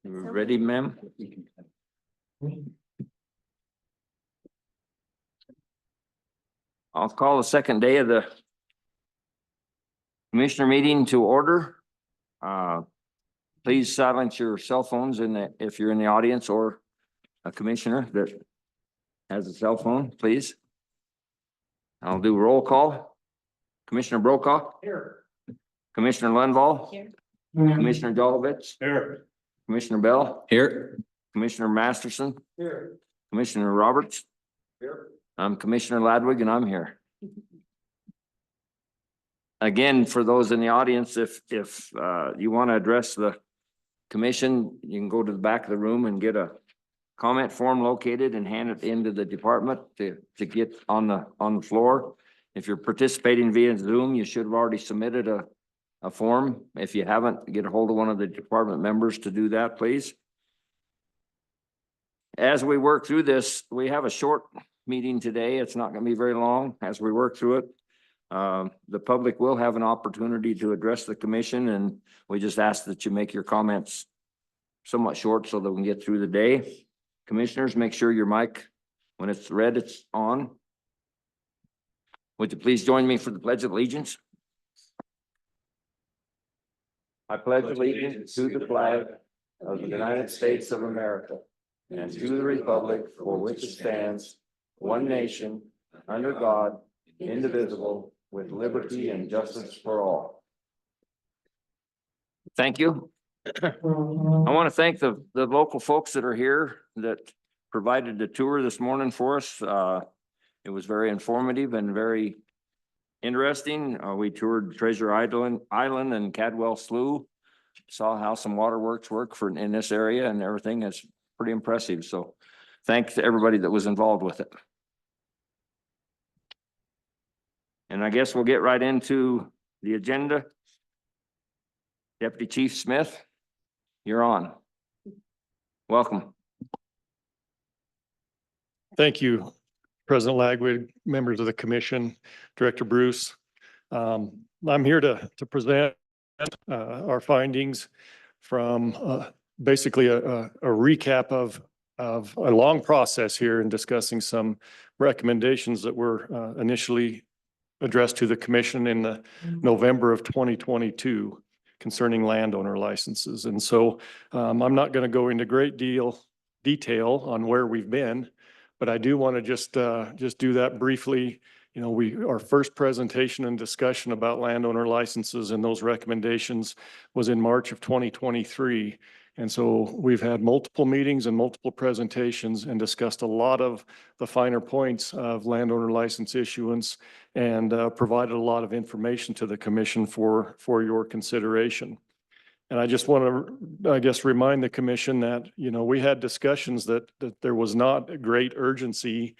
Ready, ma'am? I'll call the second day of the commissioner meeting to order. Please silence your cell phones if you're in the audience or a commissioner that has a cell phone, please. I'll do roll call. Commissioner Brokaw. Here. Commissioner Lundvall. Here. Commissioner Jolovich. Here. Commissioner Bell. Here. Commissioner Masterson. Here. Commissioner Roberts. Here. I'm Commissioner Ladwig and I'm here. Again, for those in the audience, if you want to address the commission, you can go to the back of the room and get a comment form located and hand it into the department to get on the floor. If you're participating via Zoom, you should have already submitted a form. If you haven't, get a hold of one of the department members to do that, please. As we work through this, we have a short meeting today. It's not going to be very long as we work through it. The public will have an opportunity to address the commission, and we just ask that you make your comments somewhat short so that we can get through the day. Commissioners, make sure your mic, when it's red, it's on. Would you please join me for the Pledge of Allegiance? I pledge allegiance to the flag of the United States of America and to the republic for which it stands, one nation, under God, indivisible, with liberty and justice for all. Thank you. I want to thank the local folks that are here that provided the tour this morning for us. It was very informative and very interesting. We toured Treasure Island and Cadwell Slough, saw how some waterworks work in this area and everything. It's pretty impressive. So thanks to everybody that was involved with it. And I guess we'll get right into the agenda. Deputy Chief Smith, you're on. Welcome. Thank you, President Lagwig, members of the commission, Director Bruce. I'm here to present our findings from basically a recap of a long process here in discussing some recommendations that were initially addressed to the commission in the November of 2022 concerning landowner licenses. And so I'm not going to go into great detail on where we've been, but I do want to just do that briefly. You know, our first presentation and discussion about landowner licenses and those recommendations was in March of 2023. And so we've had multiple meetings and multiple presentations and discussed a lot of the finer points of landowner license issuance and provided a lot of information to the commission for your consideration. And I just want to, I guess, remind the commission that, you know, we had discussions that there was not a great urgency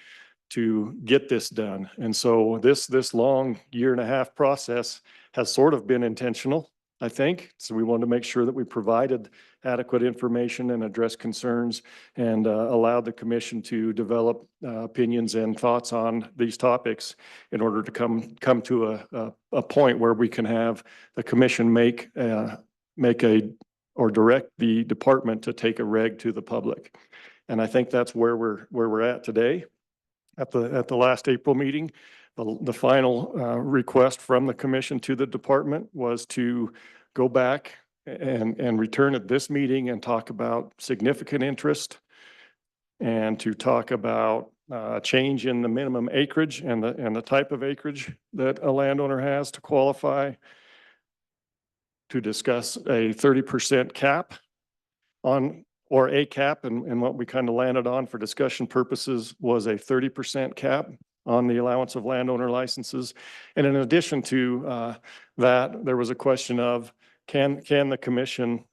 to get this done. And so this long 1.5-year process has sort of been intentional, I think. So we wanted to make sure that we provided adequate information and addressed concerns and allowed the commission to develop opinions and thoughts on these topics in order to come to a point where we can have the commission direct the department to take a reg to the public. And I think that's where we're at today. At the last April meeting, the final request from the commission to the department was to go back and return at this meeting and talk about significant interest and to talk about change in the minimum acreage and the type of acreage that a landowner has to qualify, to discuss a 30% cap or a cap, and what we kind of landed on for discussion purposes was a 30% cap on the allowance of landowner licenses. And in addition to that, there was a question of can the commission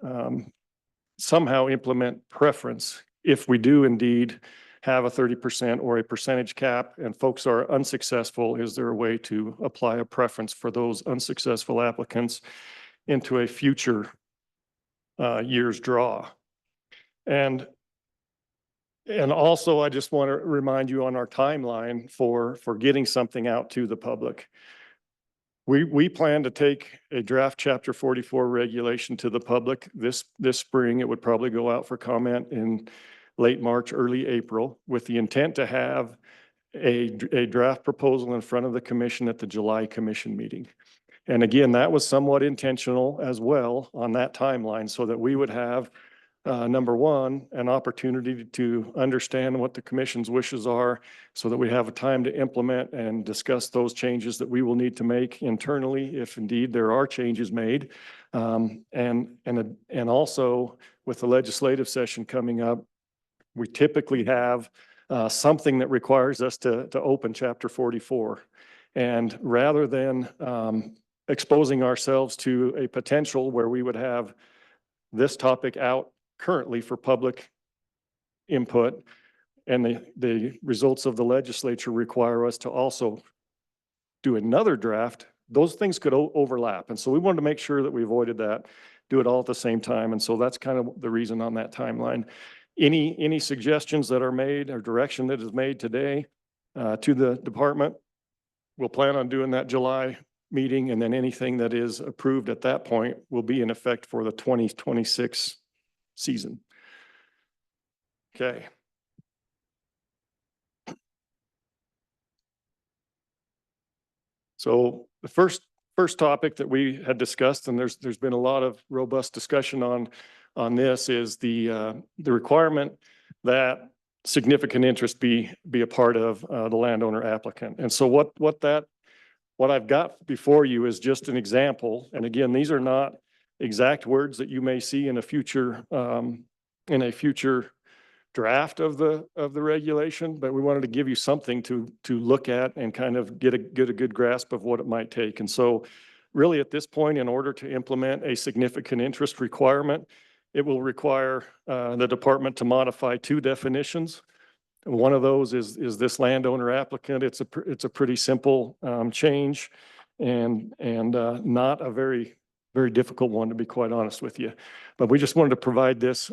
somehow implement preference if we do indeed have a 30% or a percentage cap and folks are unsuccessful? Is there a way to apply a preference for those unsuccessful applicants into a future year's draw? And also, I just want to remind you on our timeline for getting something out to the public. We plan to take a draft chapter 44 regulation to the public this spring. It would probably go out for comment in late March, early April, with the intent to have a draft proposal in front of the commission at the July commission meeting. And again, that was somewhat intentional as well on that timeline, so that we would have number one, an opportunity to understand what the commission's wishes are, so that we have a time to implement and discuss those changes that we will need to make internally, if indeed there are changes made. And also with the legislative session coming up, we typically have something that requires us to open chapter 44. And rather than exposing ourselves to a potential where we would have this topic out currently for public input, and the results of the legislature require us to also do another draft, those things could overlap. And so we wanted to make sure that we avoided that, do it all at the same time. And so that's kind of the reason on that timeline. Any suggestions that are made or direction that is made today to the department, we'll plan on doing that July meeting, and then anything that is approved at that point will be in effect for the 2026 season. Okay. So the first topic that we had discussed, and there's been a lot of robust discussion on this, is the requirement that significant interest be a part of the landowner applicant. And so what I've got before you is just an example. And again, these are not exact words that you may see in a future draft of the regulation, but we wanted to give you something to look at and kind of get a good grasp of what it might take. And so really at this point, in order to implement a significant interest requirement, it will require the department to modify two definitions. One of those is this landowner applicant. It's a pretty simple change, and not a very difficult one, to be quite honest with you. But we just wanted to provide this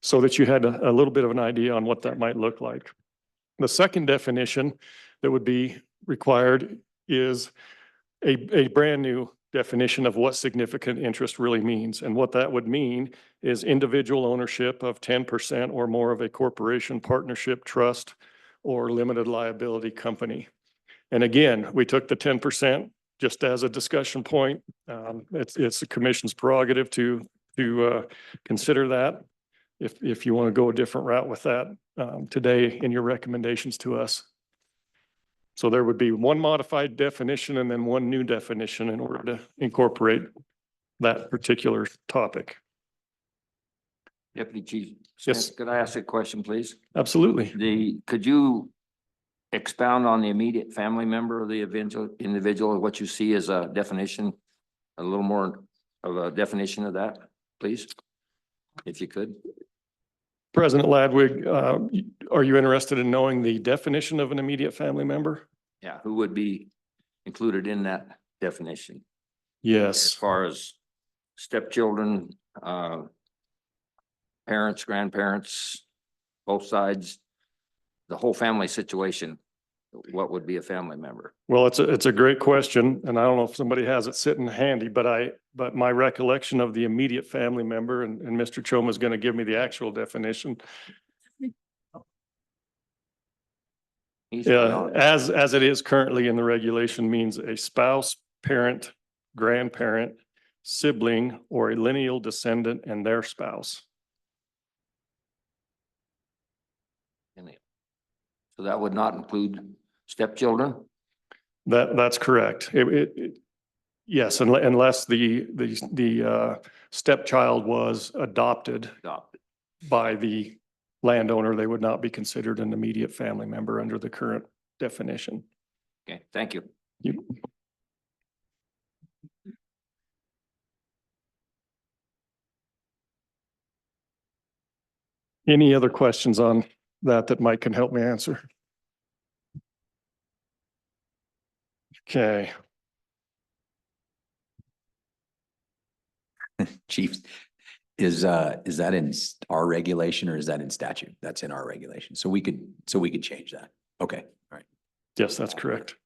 so that you had a little bit of an idea on what that might look like. The second definition that would be required is a brand new definition of what significant interest really means. And what that would mean is individual ownership of 10% or more of a corporation, partnership, trust, or limited liability company. And again, we took the 10% just as a discussion point. It's the commission's prerogative to consider that if you want to go a different route with that today in your recommendations to us. So there would be one modified definition and then one new definition in order to incorporate that particular topic. Deputy Chief Yes. Smith, could I ask a question, please? Absolutely. Could you expound on the immediate family member of the individual, what you see as a definition, a little more of a definition of that, please, if you could? President Ladwig, are you interested in knowing the definition of an immediate family member? Yeah, who would be included in that definition? Yes. As far as stepchildren, parents, grandparents, both sides, the whole family situation, what would be a family member? Well, it's a great question, and I don't know if somebody has it sitting handy, but my recollection of the immediate family member, and Mr. Choma is going to give me the actual definition. Yeah, as it is currently in the regulation, means a spouse, parent, grandparent, sibling, or a lineal descendant and their spouse. So that would not include stepchildren? That's correct. Yes, unless the stepchild was adopted by the landowner, they would not be considered an immediate family member under the current definition. Okay, thank you. Any other questions on that might can help me answer? Okay. Chief, is that in our regulation or is that in statute? That's in our regulation. So we could change that. Okay, all right. Yes, that's correct.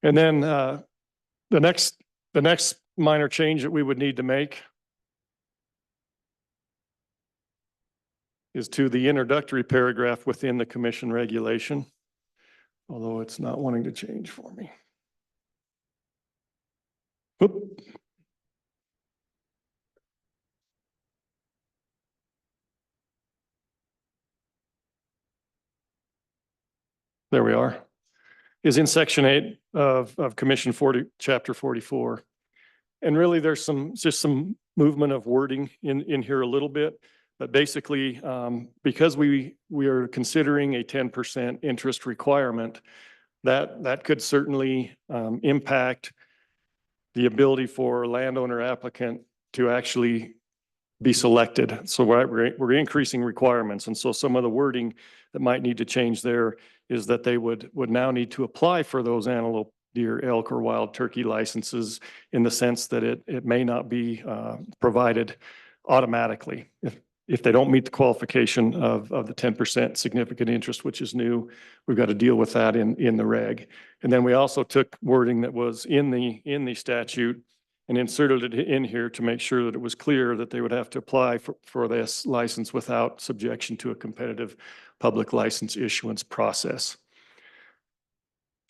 And then the next minor change that we would need to make is to the introductory paragraph within the commission regulation, although it's not wanting to change for me. Whoop. There we are. Is in section 8 of Commission 40, Chapter 44. And really there's just some movement of wording in here a little bit, but basically because we are considering a 10% interest requirement, that could certainly impact the ability for landowner applicant to actually be selected. So we're increasing requirements. And so some of the wording that might need to change there is that they would now need to apply for those antelope, deer, elk, or wild turkey licenses in the sense that it may not be provided automatically. If they don't meet the qualification of the 10% significant interest, which is new, we've got to deal with that in the reg. And then we also took wording that was in the statute and inserted it in here to make sure that it was clear that they would have to apply for this license without subjection to a competitive public license issuance process.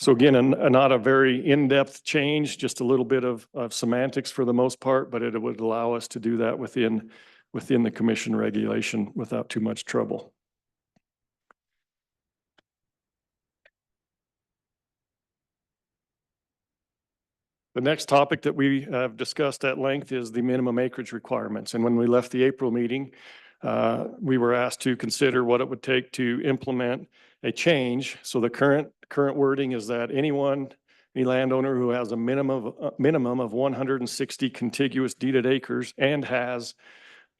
So again, not a very in-depth change, just a little bit of semantics for the most part, but it would allow us to do that within the commission regulation without too much trouble. The next topic that we have discussed at length is the minimum acreage requirements. And when we left the April meeting, we were asked to consider what it would take to implement a change. So the current wording is that any landowner who has a minimum of 160 contiguous deeded acres and has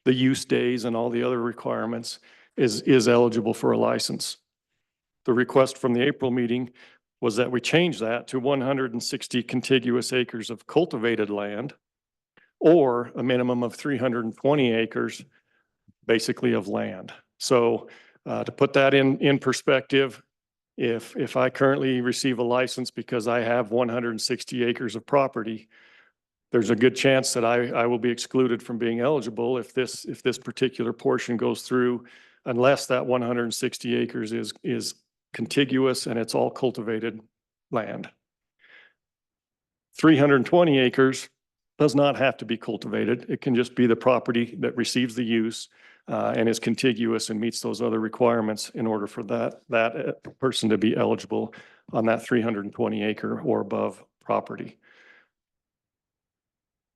the use days and all the other requirements is eligible for a license. The request from the April meeting was that we change that to 160 contiguous acres of cultivated land or a minimum of 320 acres basically of land. So to put that in perspective, if I currently receive a license because I have 160 acres of property, there's a good chance that I will be excluded from being eligible if this particular portion goes through, unless that 160 acres is contiguous and it's all cultivated land. 320 acres does not have to be cultivated. It can just be the property that receives the use and is contiguous and meets those other requirements in order for that person to be eligible on that 320 acre or above property.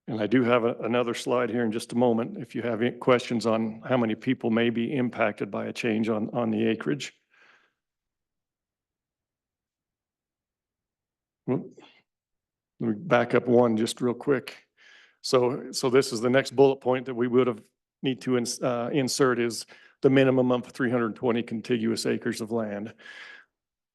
And I do have another slide here in just a moment if you have any questions on how many people may be impacted by a change on the acreage. Let me back up one just real quick. So this is the next bullet point that we would need to insert is the minimum of 320 contiguous acres of land.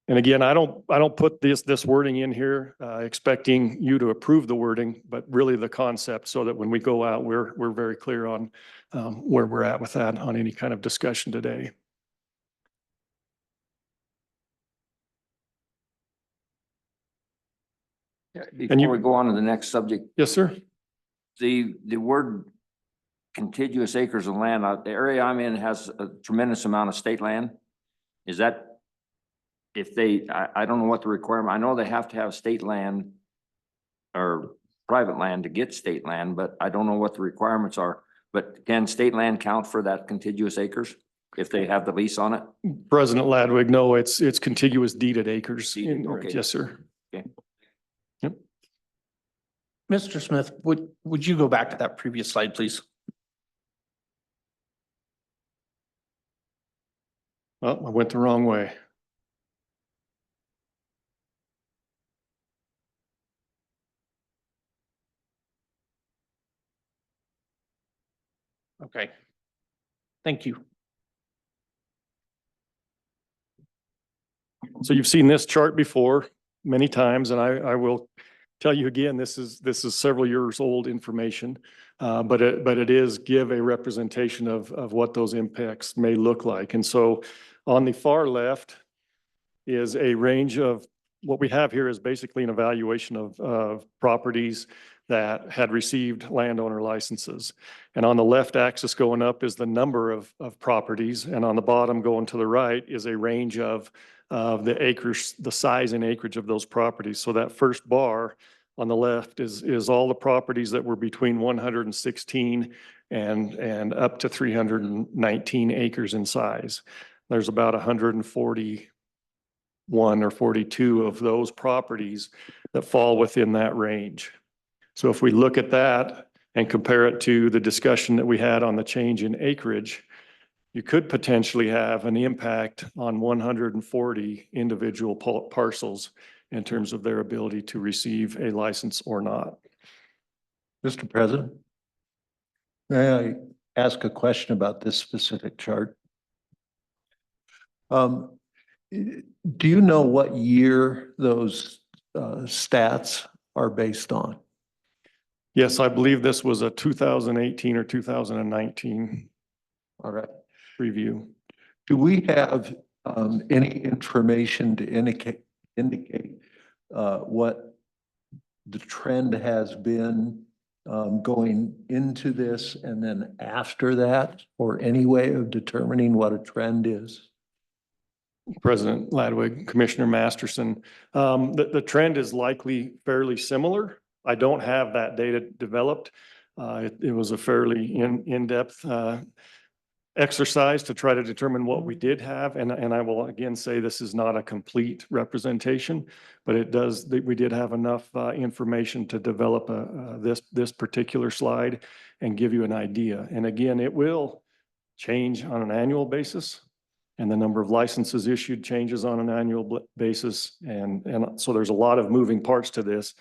And again, I don't put this wording in here expecting you to approve the wording, but really the concept so that when we go out, we're very clear on where we're at with that on any kind of discussion today. Before we go on to the next subject, Yes, sir. the word contiguous acres of land, the area I'm in has a tremendous amount of state land. Is that, if they, I don't know what the requirement, I know they have to have state land or private land to get state land, but I don't know what the requirements are. But can state land count for that contiguous acres if they have the lease on it? President Ladwig, no, it's contiguous deeded acres. Deeded, okay. Yes, sir. Okay. Yep. Mr. Smith, would you go back to that previous slide, please? Oh, I went the wrong way. Okay. Thank you. So you've seen this chart before many times, and I will tell you again, this is several years old information, but it is give a representation of what those impacts may look like. And so on the far left is a range of what we have here is basically an evaluation of properties that had received landowner licenses. And on the left axis going up is the number of properties, and on the bottom going to the right is a range of the acres, the size and acreage of those properties. So that first bar on the left is all the properties that were between 116 and up to 319 acres in size. There's about 141 or 42 of those properties that fall within that range. So if we look at that and compare it to the discussion that we had on the change in acreage, you could potentially have an impact on 140 individual parcels in terms of their ability to receive a license or not. Mr. President, may I ask a question about this specific chart? Do you know what year those stats are based on? Yes, I believe this was a 2018 or 2019 All right. review. Do we have any information to indicate what the trend has been going into this and then after that, or any way of determining what a trend is? President Ladwig, Commissioner Masterson, the trend is likely fairly similar. I don't have that data developed. It was a fairly in-depth exercise to try to determine what we did have. And I will again say this is not a complete representation, but we did have enough information to develop this particular slide and give you an idea. And again, it will change on an annual basis, and the number of licenses issued changes on an annual basis. And so there's a lot of moving parts to this.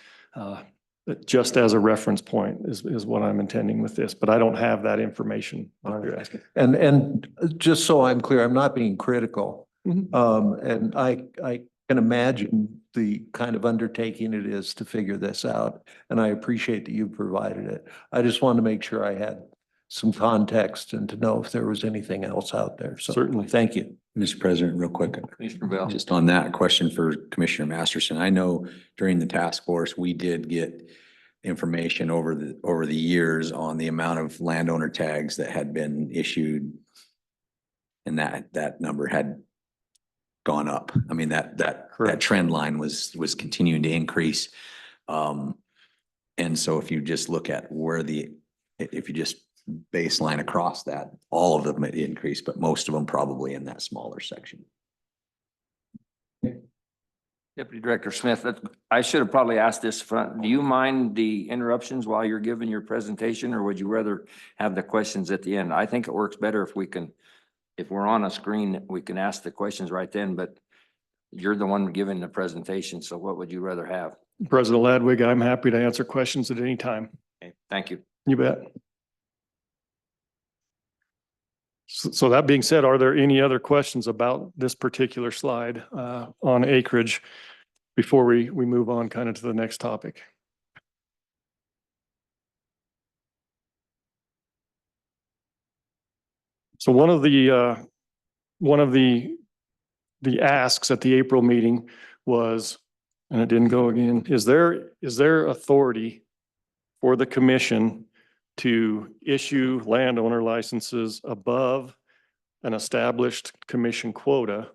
But just as a reference point is what I'm intending with this, but I don't have that information. You're asking. And just so I'm clear, I'm not being critical. Mhm. And I can imagine the kind of undertaking it is to figure this out. And I appreciate that you provided it. I just wanted to make sure I had some context and to know if there was anything else out there. So Certainly. thank you. Mr. President, real quick, Commissioner Bell. just on that question for Commissioner Masterson, I know during the task force, we did get information over the years on the amount of landowner tags that had been issued. And that number had gone up. I mean, that trend line was continuing to increase. And so if you just look at if you just baseline across that, all of them increased, but most of them probably in that smaller section. Deputy Director Smith, I should have probably asked this front. Do you mind the interruptions while you're giving your presentation, or would you rather have the questions at the end? I think it works better if we're on a screen, we can ask the questions right then, but you're the one giving the presentation. So what would you rather have? President Ladwig, I'm happy to answer questions at any time. Okay, thank you. You bet. So that being said, are there any other questions about this particular slide on acreage before we move on kind of to the next topic? So one of the asks at the April meeting was, and it didn't go again, is there authority for the commission to issue landowner licenses above an established commission quota,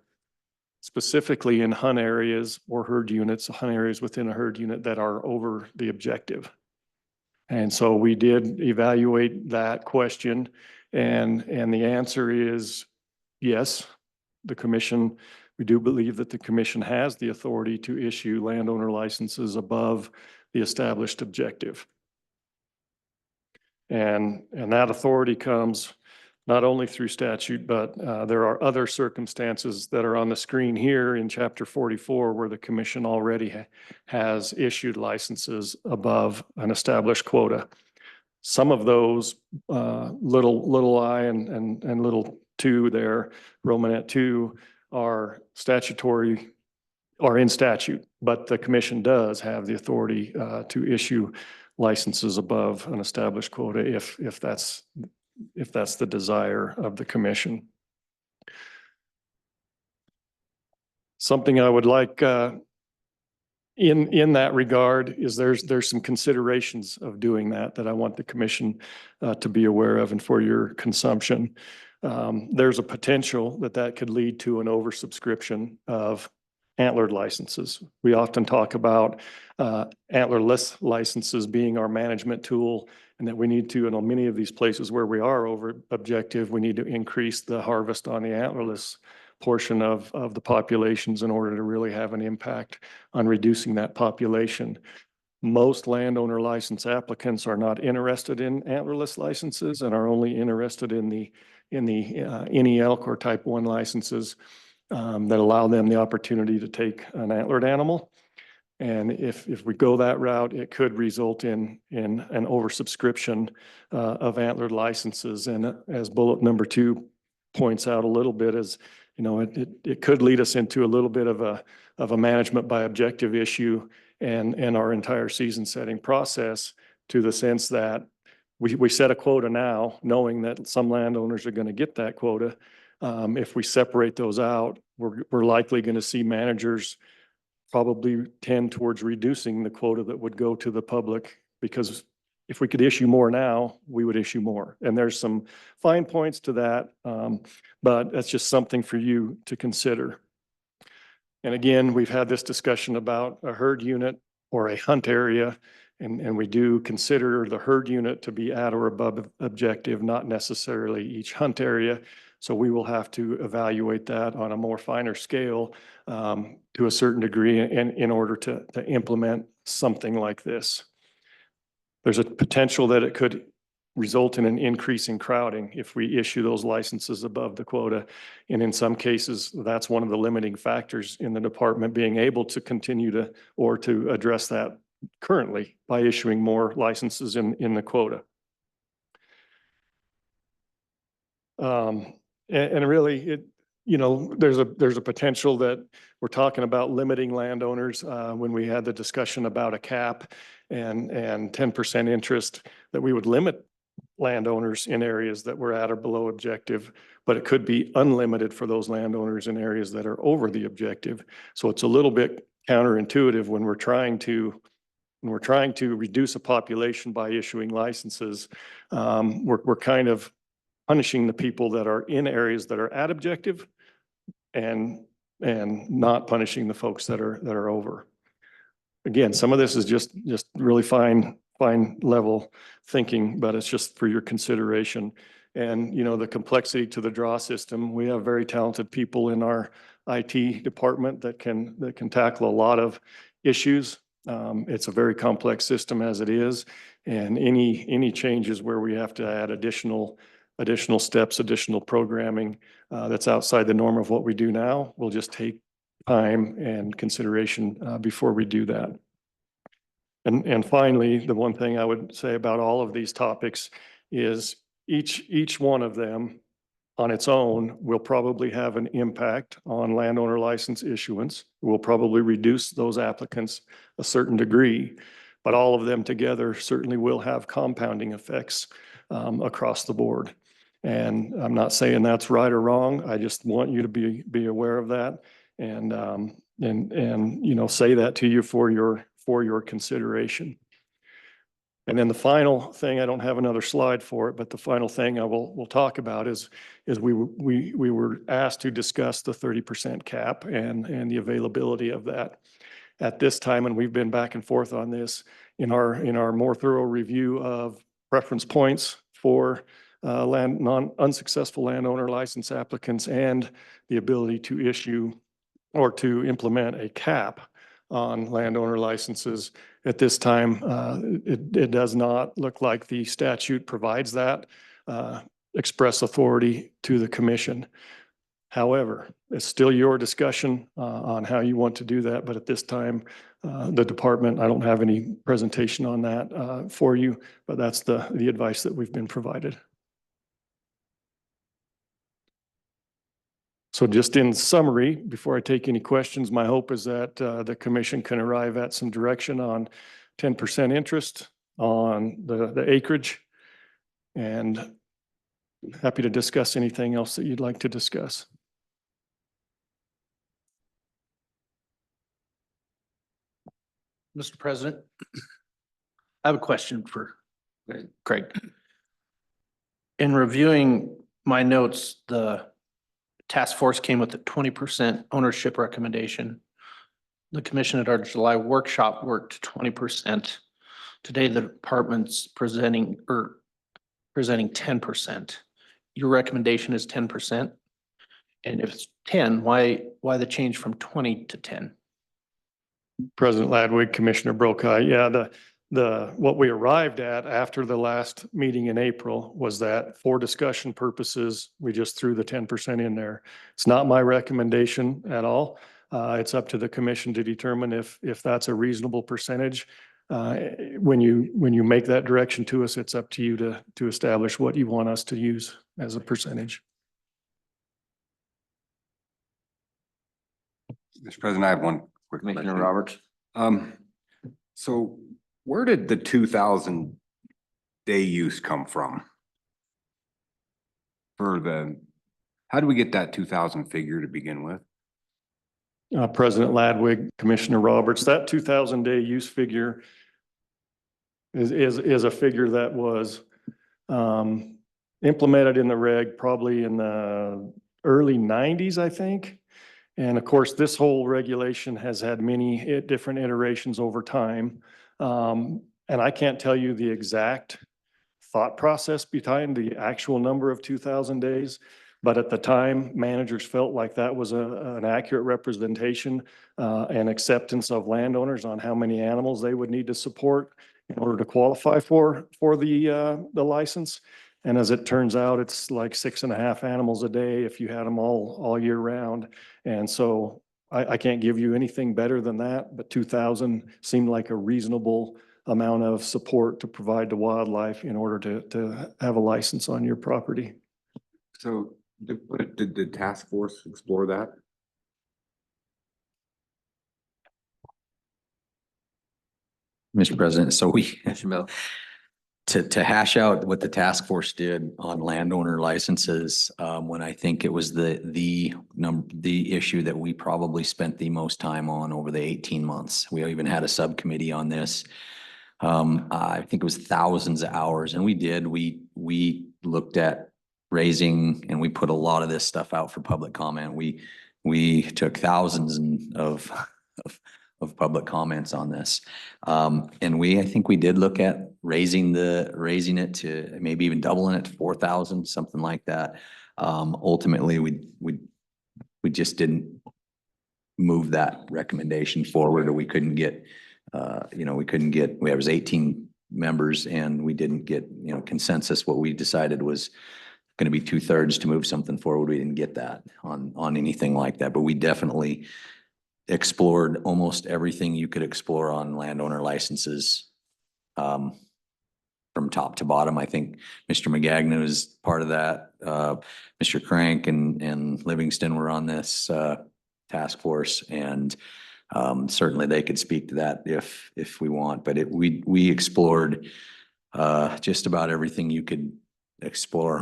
specifically in hunt areas or herd units, hunt areas within a herd unit that are over the objective? And so we did evaluate that question, and the answer is yes. We do believe that the commission has the authority to issue landowner licenses above the established objective. And that authority comes not only through statute, but there are other circumstances that are on the screen here in Chapter 44 where the commission already has issued licenses above an established quota. Some of those little I and little 2 there, Romanet 2, are in statute, but the commission does have the authority to issue licenses above an established quota if that's the desire of the commission. Something I would like in that regard is there's some considerations of doing that I want the commission to be aware of and for your consumption. There's a potential that could lead to an oversubscription of antlered licenses. We often talk about antlerless licenses being our management tool, and that we need to, in many of these places where we are over objective, we need to increase the harvest on the antlerless portion of the populations in order to really have an impact on reducing that population. Most landowner license applicants are not interested in antlerless licenses and are only interested in the any elk or type 1 licenses that allow them the opportunity to take an antlered animal. And if we go that route, it could result in an oversubscription of antlered licenses. And as bullet number 2 points out a little bit, is, you know, it could lead us into a little bit of a management by objective issue and our entire season setting process, to the sense that we set a quota now, knowing that some landowners are going to get that quota. If we separate those out, we're likely going to see managers probably tend towards reducing the quota that would go to the public, because if we could issue more now, we would issue more. And there's some fine points to that, but that's just something for you to consider. And again, we've had this discussion about a herd unit or a hunt area, and we do consider the herd unit to be at or above objective, not necessarily each hunt area. So we will have to evaluate that on a more finer scale to a certain degree in order to implement something like this. There's a potential that it could result in an increase in crowding if we issue those licenses above the quota. And in some cases, that's one of the limiting factors in the department being able to continue to address that currently by issuing more licenses in the quota. And really, there's a potential that we're talking about limiting landowners when we had the discussion about a cap and 10% interest, that we would limit landowners in areas that were at or below objective, but it could be unlimited for those landowners in areas that are over the objective. So it's a little bit counterintuitive when we're trying to reduce a population by issuing licenses. We're kind of punishing the people that are in areas that are at objective and not punishing the folks that are over. Again, some of this is just really fine level thinking, but it's just for your consideration. And, the complexity to the draw system, we have very talented people in our IT department that can tackle a lot of issues. It's a very complex system as it is, and any changes where we have to add additional steps, additional programming that's outside the norm of what we do now will just take time and consideration before we do that. And finally, the one thing I would say about all of these topics is each one of them on its own will probably have an impact on landowner license issuance. Will probably reduce those applicants a certain degree, but all of them together certainly will have compounding effects across the board. And I'm not saying that's right or wrong. I just want you to be aware of that and say that to you for your consideration. And then the final thing, I don't have another slide for it, but the final thing we'll talk about is we were asked to discuss the 30% cap and the availability of that at this time. And we've been back and forth on this in our more thorough review of preference points for unsuccessful landowner license applicants and the ability to issue or to implement a cap on landowner licenses. At this time, it does not look like the statute provides that express authority to the commission. However, it's still your discussion on how you want to do that. But at this time, the department, I don't have any presentation on that for you, but that's the advice that we've been provided. So just in summary, before I take any questions, my hope is that the commission can arrive at some direction on 10% interest on the acreage, and happy to discuss anything else that you'd like to discuss. Mr. President, I have a question for Craig. In reviewing my notes, the task force came with a 20% ownership recommendation. The commission at our July workshop worked 20%. Today, the department's presenting 10%. Your recommendation is 10%. And if it's 10, why the change from 20 to 10? President Ladwig, Commissioner Brokaw, yeah, what we arrived at after the last meeting in April was that for discussion purposes, we just threw the 10% in there. It's not my recommendation at all. It's up to the commission to determine if that's a reasonable percentage. When you make that direction to us, it's up to you to establish what you want us to use as a percentage. Mr. President, I have one quick Commissioner question. Roberts. So where did the 2,000 day use come from? How do we get that 2,000 figure to begin with? President Ladwig, Commissioner Roberts, that 2,000 day use figure is a figure that was implemented in the reg probably in the early 90s, I think. And of course, this whole regulation has had many different iterations over time. And I can't tell you the exact thought process behind the actual number of 2,000 days. But at the time, managers felt like that was an accurate representation and acceptance of landowners on how many animals they would need to support in order to qualify for the license. And as it turns out, it's like 6.5 animals a day if you had them all year round. And so I can't give you anything better than that, but 2,000 seemed like a reasonable amount of support to provide to wildlife in order to have a license on your property. So did the task force explore that? Mr. President, so Commissioner Bell. to hash out what the task force did on landowner licenses, when I think it was the issue that we probably spent the most time on over the 18 months. We even had a subcommittee on this. I think it was thousands of hours, and we looked at raising, and we put a lot of this stuff out for public comment. We took thousands of public comments on this. And I think we did look at raising it to maybe even doubling it to 4,000, something like that. Ultimately, we just didn't move that recommendation forward, or we couldn't get, we was 18 members and we didn't get, consensus. What we decided was going to be 2/3 to move something forward. We didn't get that on anything like that, but we definitely explored almost everything you could explore on landowner licenses, from top to bottom. I think Mr. McGagnon is part of that. Mr. Crank and Livingston were on this task force, and certainly they could speak to that if we want. But we explored just about everything you could explore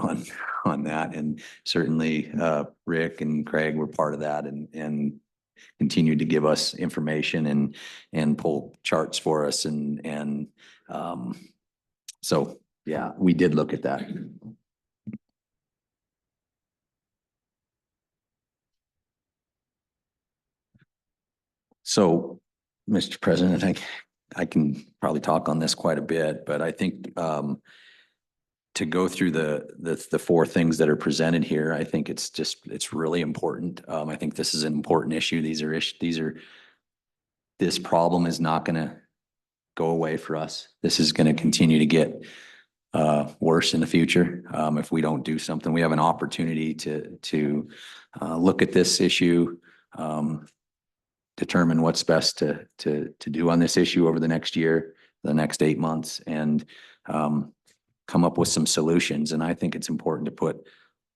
on that, and certainly Rick and Craig were part of that, and continued to give us information and pull charts for us, and so yeah, we did look at that. So, Mr. President, I think I can probably talk on this quite a bit, but I think to go through the four things that are presented here, I think it's really important. I think this is an important issue. This problem is not going to go away for us. This is going to continue to get worse in the future if we don't do something. We have an opportunity to look at this issue, determine what's best to do on this issue over the next year, the next 8 months, and come up with some solutions. And I think it's important to put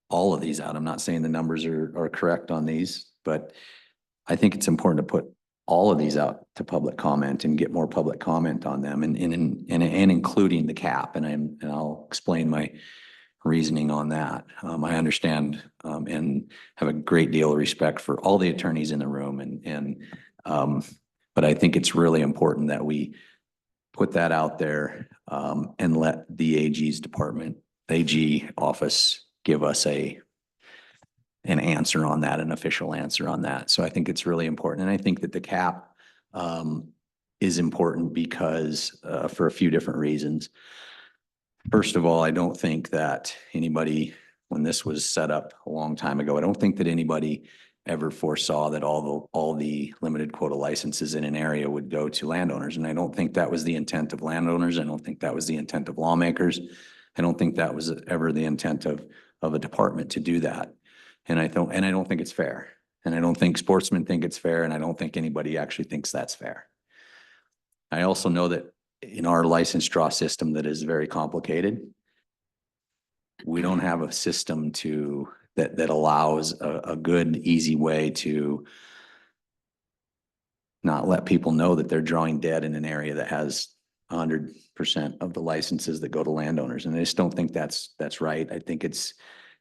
all of these out. I'm not saying the numbers are correct on these, but I think it's important to put all of these out to public comment and get more public comment on them, and including the cap. And I'll explain my reasoning on that. I understand and have a great deal of respect for all the attorneys in the room, and But I think it's really important that we put that out there, and let the AG office give us an answer on that, an official answer on that. So I think it's really important. And I think that the cap, is important because, for a few different reasons. First of all, I don't think that anybody, when this was set up a long time ago, I don't think that anybody ever foresaw that all the limited quota licenses in an area would go to landowners. And I don't think that was the intent of landowners. I don't think that was the intent of lawmakers. I don't think that was ever the intent of a department to do that. And I don't think it's fair. And I don't think sportsmen think it's fair. And I don't think anybody actually thinks that's fair. I also know that in our license draw system that is very complicated, we don't have a system that allows a good, easy way to not let people know that they're drawing dead in an area that has 100% of the licenses that go to landowners. And I just don't think that's right. I think it's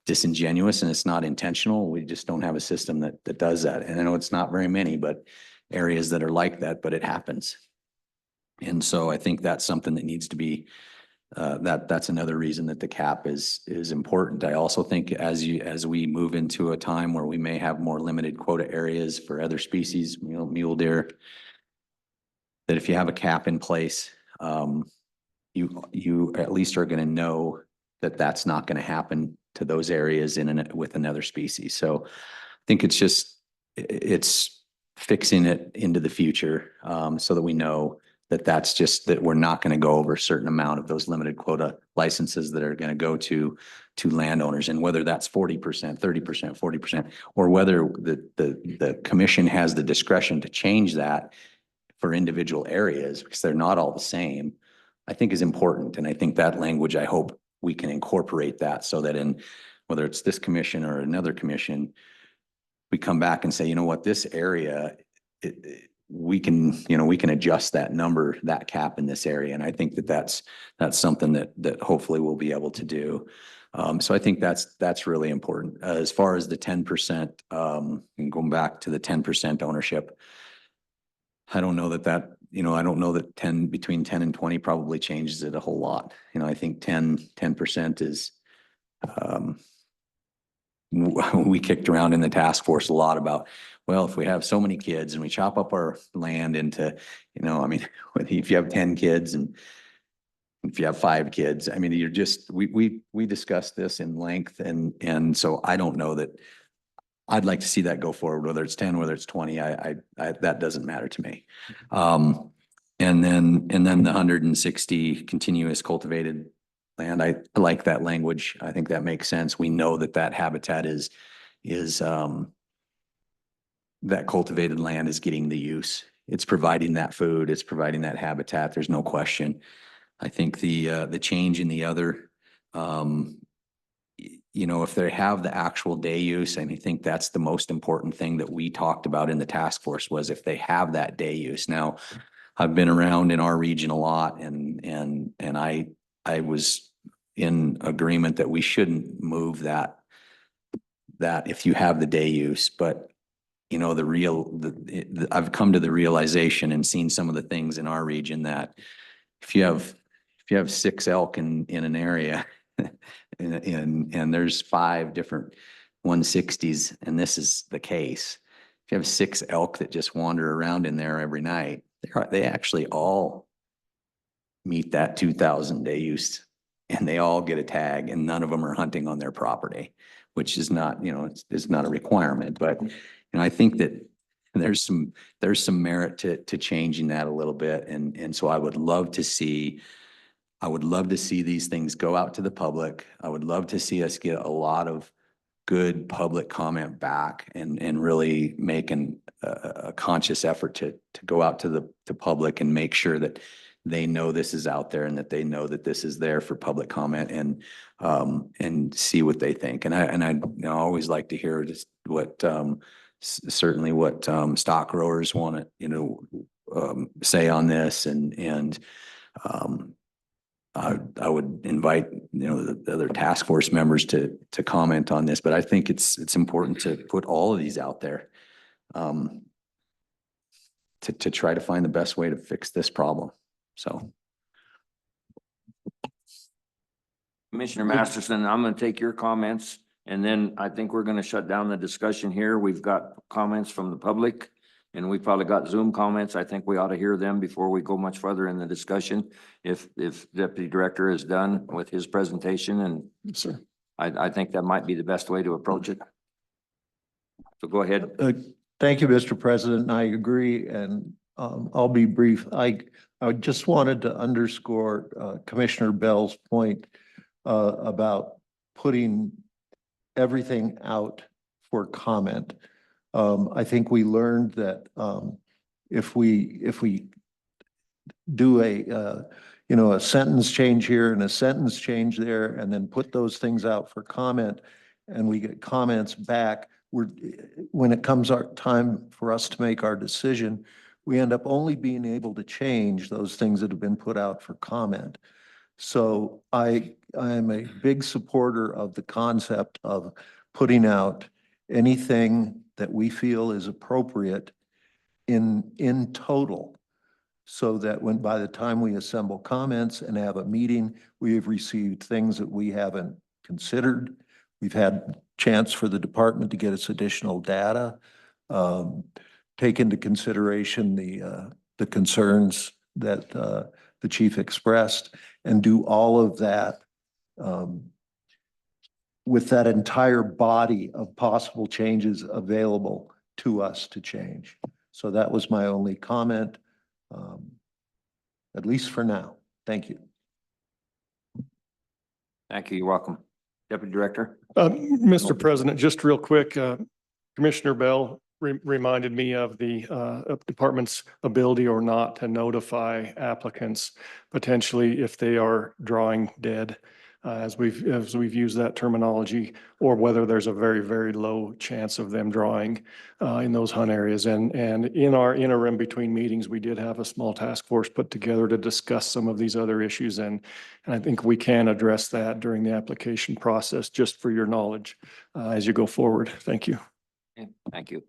disingenuous and it's not intentional. We just don't have a system that does that. And I know it's not very many, but areas that are like that, but it happens. And so I think that's something that needs to be, that's another reason that the cap is important. I also think as we move into a time where we may have more limited quota areas for other species, mule deer, that if you have a cap in place, you at least are going to know that that's not going to happen to those areas with another species. So I think it's fixing it into the future, so that we know that we're not going to go over a certain amount of those limited quota licenses that are going to go to landowners, and whether that's 40%, 30%, 40%, or whether the commission has the discretion to change that for individual areas, because they're not all the same, I think is important. And I think that language, I hope we can incorporate that so that in whether it's this commission or another commission, we come back and say, you know what, this area, we can adjust that number, that cap in this area. And I think that's something that hopefully we'll be able to do. So I think that's really important. As far as the 10%, and going back to the 10% ownership, I don't know I don't know that between 10 and 20 probably changes it a whole lot. I think 10% is, we kicked around in the task force a lot about, well, if we have so many kids and we chop up our land into, if you have 10 kids and if you have 5 kids, we discussed this in length. And so I don't know that I'd like to see that go forward, whether it's 10, whether it's 20, that doesn't matter to me. And then the 160 continuous cultivated land, I like that language. I think that makes sense. We know that habitat is that cultivated land is getting the use. It's providing that food. It's providing that habitat. There's no question. I think the change in the other, if they have the actual day use, and I think that's the most important thing that we talked about in the task force was if they have that day use. Now, I've been around in our region a lot, and I was in agreement that we shouldn't move that if you have the day use, but I've come to the realization and seen some of the things in our region that if you have 6 elk in an area and there's 5 different 160s, and this is the case, if you have 6 elk that just wander around in there every night, they actually all meet that 2,000 day use, and they all get a tag, and none of them are hunting on their property, which is not, it's not a requirement. But I think that there's some merit to changing that a little bit, and so I would love to see these things go out to the public. I would love to see us get a lot of good public comment back and really make a conscious effort to go out to the public and make sure that they know this is out there and that they know that this is there for public comment and see what they think. And I always like to hear just what certainly what stock growers want to say on this, and I would invite the other task force members to comment on this, but I think it's important to put all of these out there. to try to find the best way to fix this problem. So. Commissioner Masterson, I'm gonna take your comments and then I think we're gonna shut down the discussion here. We've got comments from the public and we probably got Zoom comments. I think we ought to hear them before we go much further in the discussion. If Deputy Director is done with his presentation, and Yes, sir. I think that might be the best way to approach it. So go ahead. Thank you, Mr. President. I agree, and I'll be brief. I just wanted to underscore Commissioner Bell's point about putting everything out for comment. I think we learned that if we do a sentence change here and a sentence change there, and then put those things out for comment, and we get comments back, when it comes our time for us to make our decision, we end up only being able to change those things that have been put out for comment. So I am a big supporter of the concept of putting out anything that we feel is appropriate in total, so that by the time we assemble comments and have a meeting, we have received things that we haven't considered. We've had chance for the department to get us additional data, take into consideration the concerns that the chief expressed, and do all of that with that entire body of possible changes available to us to change. So that was my only comment, at least for now. Thank you. Thank you. You're welcome. Deputy Director. Mr. President, just real quick, Commissioner Bell reminded me of the department's ability or not to notify applicants potentially if they are drawing dead, as we've used that terminology, or whether there's a very, very low chance of them drawing in those hunt areas. And in our interim between meetings, we did have a small task force put together to discuss some of these other issues. And I think we can address that during the application process, just for your knowledge as you go forward. Thank you. Okay, thank you.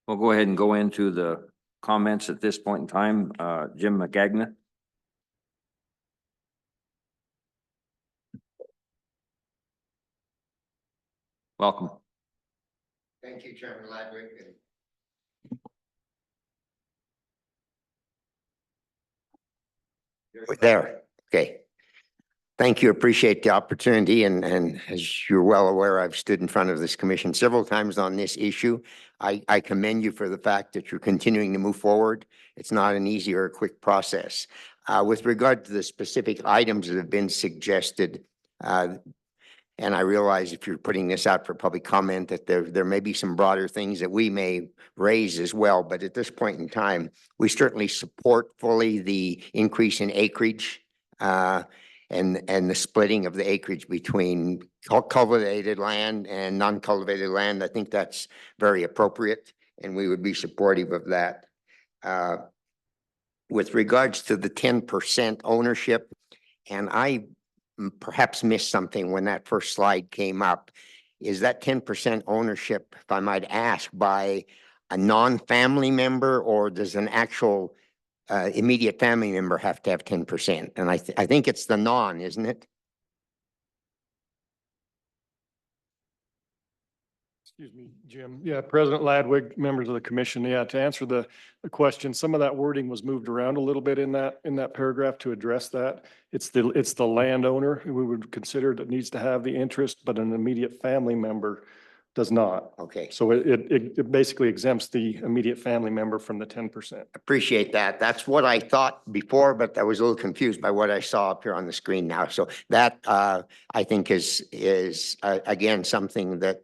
We'll go ahead and go into the comments at this point in time. Jim McGagna. Welcome. Thank you, Chairman Ladwick. There, okay. Thank you. Appreciate the opportunity. And as you're well aware, I've stood in front of this commission several times on this issue. I commend you for the fact that you're continuing to move forward. It's not an easy or a quick process. With regard to the specific items that have been suggested, and I realize if you're putting this out for public comment that there may be some broader things that we may raise as well. But at this point in time, we certainly support fully the increase in acreage and the splitting of the acreage between cultivated land and non-cultivated land. I think that's very appropriate, and we would be supportive of that. With regards to the 10% ownership, and I perhaps missed something when that first slide came up. Is that 10% ownership, if I might ask, by a non-family member, or does an actual immediate family member have to have 10%? And I think it's the non, isn't it? Excuse me, Jim. Yeah, President Ladwig, members of the commission. Yeah, to answer the question, some of that wording was moved around a little bit in that paragraph to address that. It's the landowner who we would consider that needs to have the interest, but an immediate family member does not. Okay. So it basically exempts the immediate family member from the 10%. Appreciate that. That's what I thought before, but I was a little confused by what I saw up here on the screen now. So that I think is again something that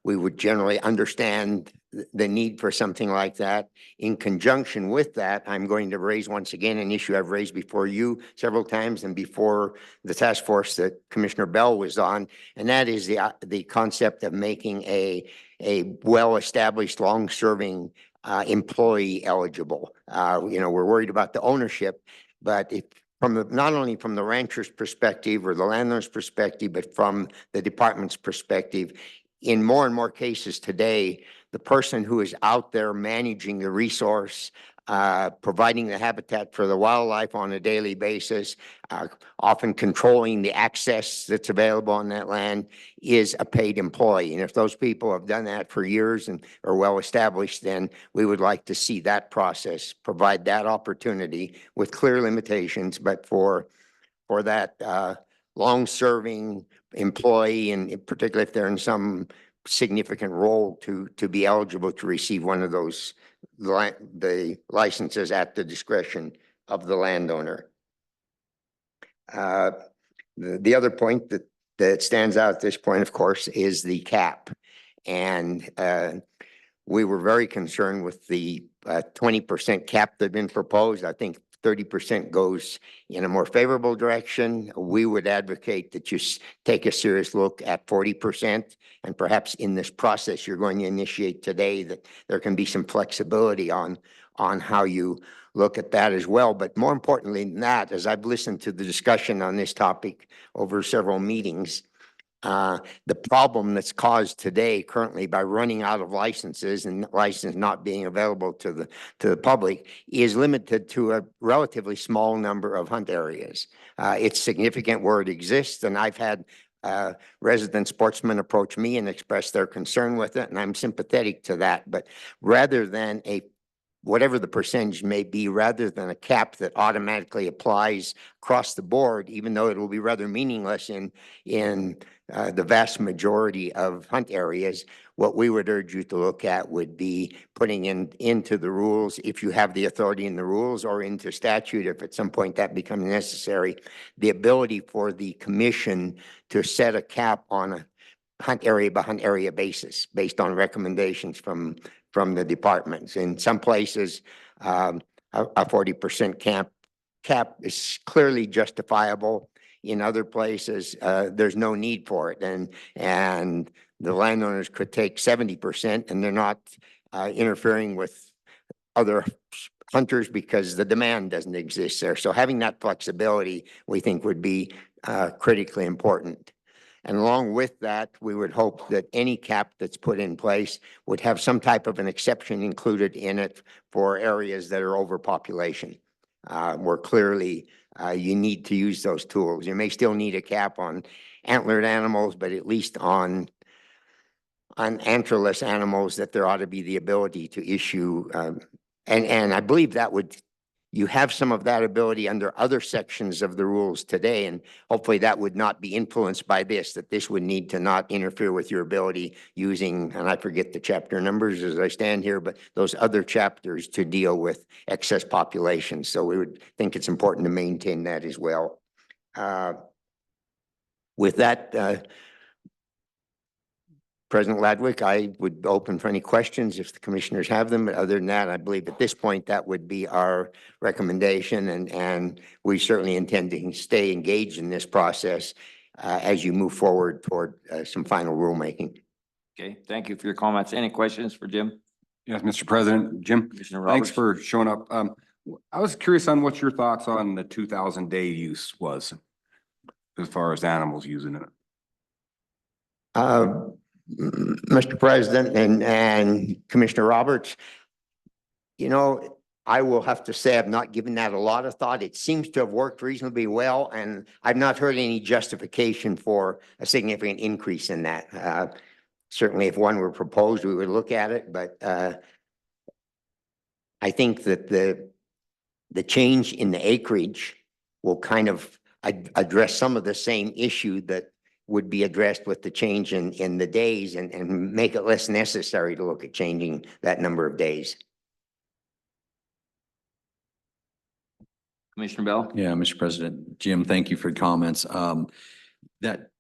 we would generally understand the need for something like that. In conjunction with that, I'm going to raise once again an issue I've raised before you several times and before the task force that Commissioner Bell was on, and that is the concept of making a well-established, long-serving employee eligible. We're worried about the ownership, but if not only from the rancher's perspective or the landlord's perspective, but from the department's perspective, in more and more cases today, the person who is out there managing the resource, providing the habitat for the wildlife on a daily basis, often controlling the access that's available on that land, is a paid employee. And if those people have done that for years and are well established, then we would like to see that process provide that opportunity with clear limitations, but for that long-serving employee, and particularly if they're in some significant role, to be eligible to receive one of those the licenses at the discretion of the landowner. The other point that stands out at this point, of course, is the cap. And we were very concerned with the 20% cap that had been proposed. I think 30% goes in a more favorable direction. We would advocate that you take a serious look at 40%. And perhaps in this process you're going to initiate today, that there can be some flexibility on how you look at that as well. But more importantly than that, as I've listened to the discussion on this topic over several meetings, the problem that's caused today currently by running out of licenses and license not being available to the public is limited to a relatively small number of hunt areas. It's significant where it exists, and I've had resident sportsmen approach me and express their concern with it, and I'm sympathetic to that. But rather than whatever the percentage may be, rather than a cap that automatically applies across the board, even though it will be rather meaningless in the vast majority of hunt areas, what we would urge you to look at would be putting into the rules, if you have the authority in the rules, or into statute, if at some point that becomes necessary, the ability for the commission to set a cap on a hunt area by hunt area basis based on recommendations from the departments. In some places, a 40% cap is clearly justifiable. In other places, there's no need for it, and the landowners could take 70%, and they're not interfering with other hunters because the demand doesn't exist there. So having that flexibility, we think, would be critically important. And along with that, we would hope that any cap that's put in place would have some type of an exception included in it for areas that are overpopulation, where clearly you need to use those tools. You may still need a cap on antlered animals, but at least on antlerless animals, that there ought to be the ability to issue. And I believe that you have some of that ability under other sections of the rules today, and hopefully that would not be influenced by this, that this would need to not interfere with your ability using, and I forget the chapter numbers as I stand here, but those other chapters to deal with excess population. So we would think it's important to maintain that as well. With that, President Ladwick, I would open for any questions if the commissioners have them. But other than that, I believe at this point that would be our recommendation, and we certainly intend to stay engaged in this process as you move forward toward some final rulemaking. Okay, thank you for your comments. Any questions for Jim? Yes, Mr. President, Jim, Commissioner thanks Roberts? for showing up. I was curious on what your thoughts on the 2,000-day use was as far as animals using it. Mr. President and Commissioner Roberts, I will have to say I've not given that a lot of thought. It seems to have worked reasonably well, and I've not heard any justification for a significant increase in that. Certainly, if one were proposed, we would look at it, but I think that the change in the acreage will kind of address some of the same issue that would be addressed with the change in the days, and make it less necessary to look at changing that number of days. Commissioner Bell? Yeah, Mr. President, Jim, thank you for your comments. That,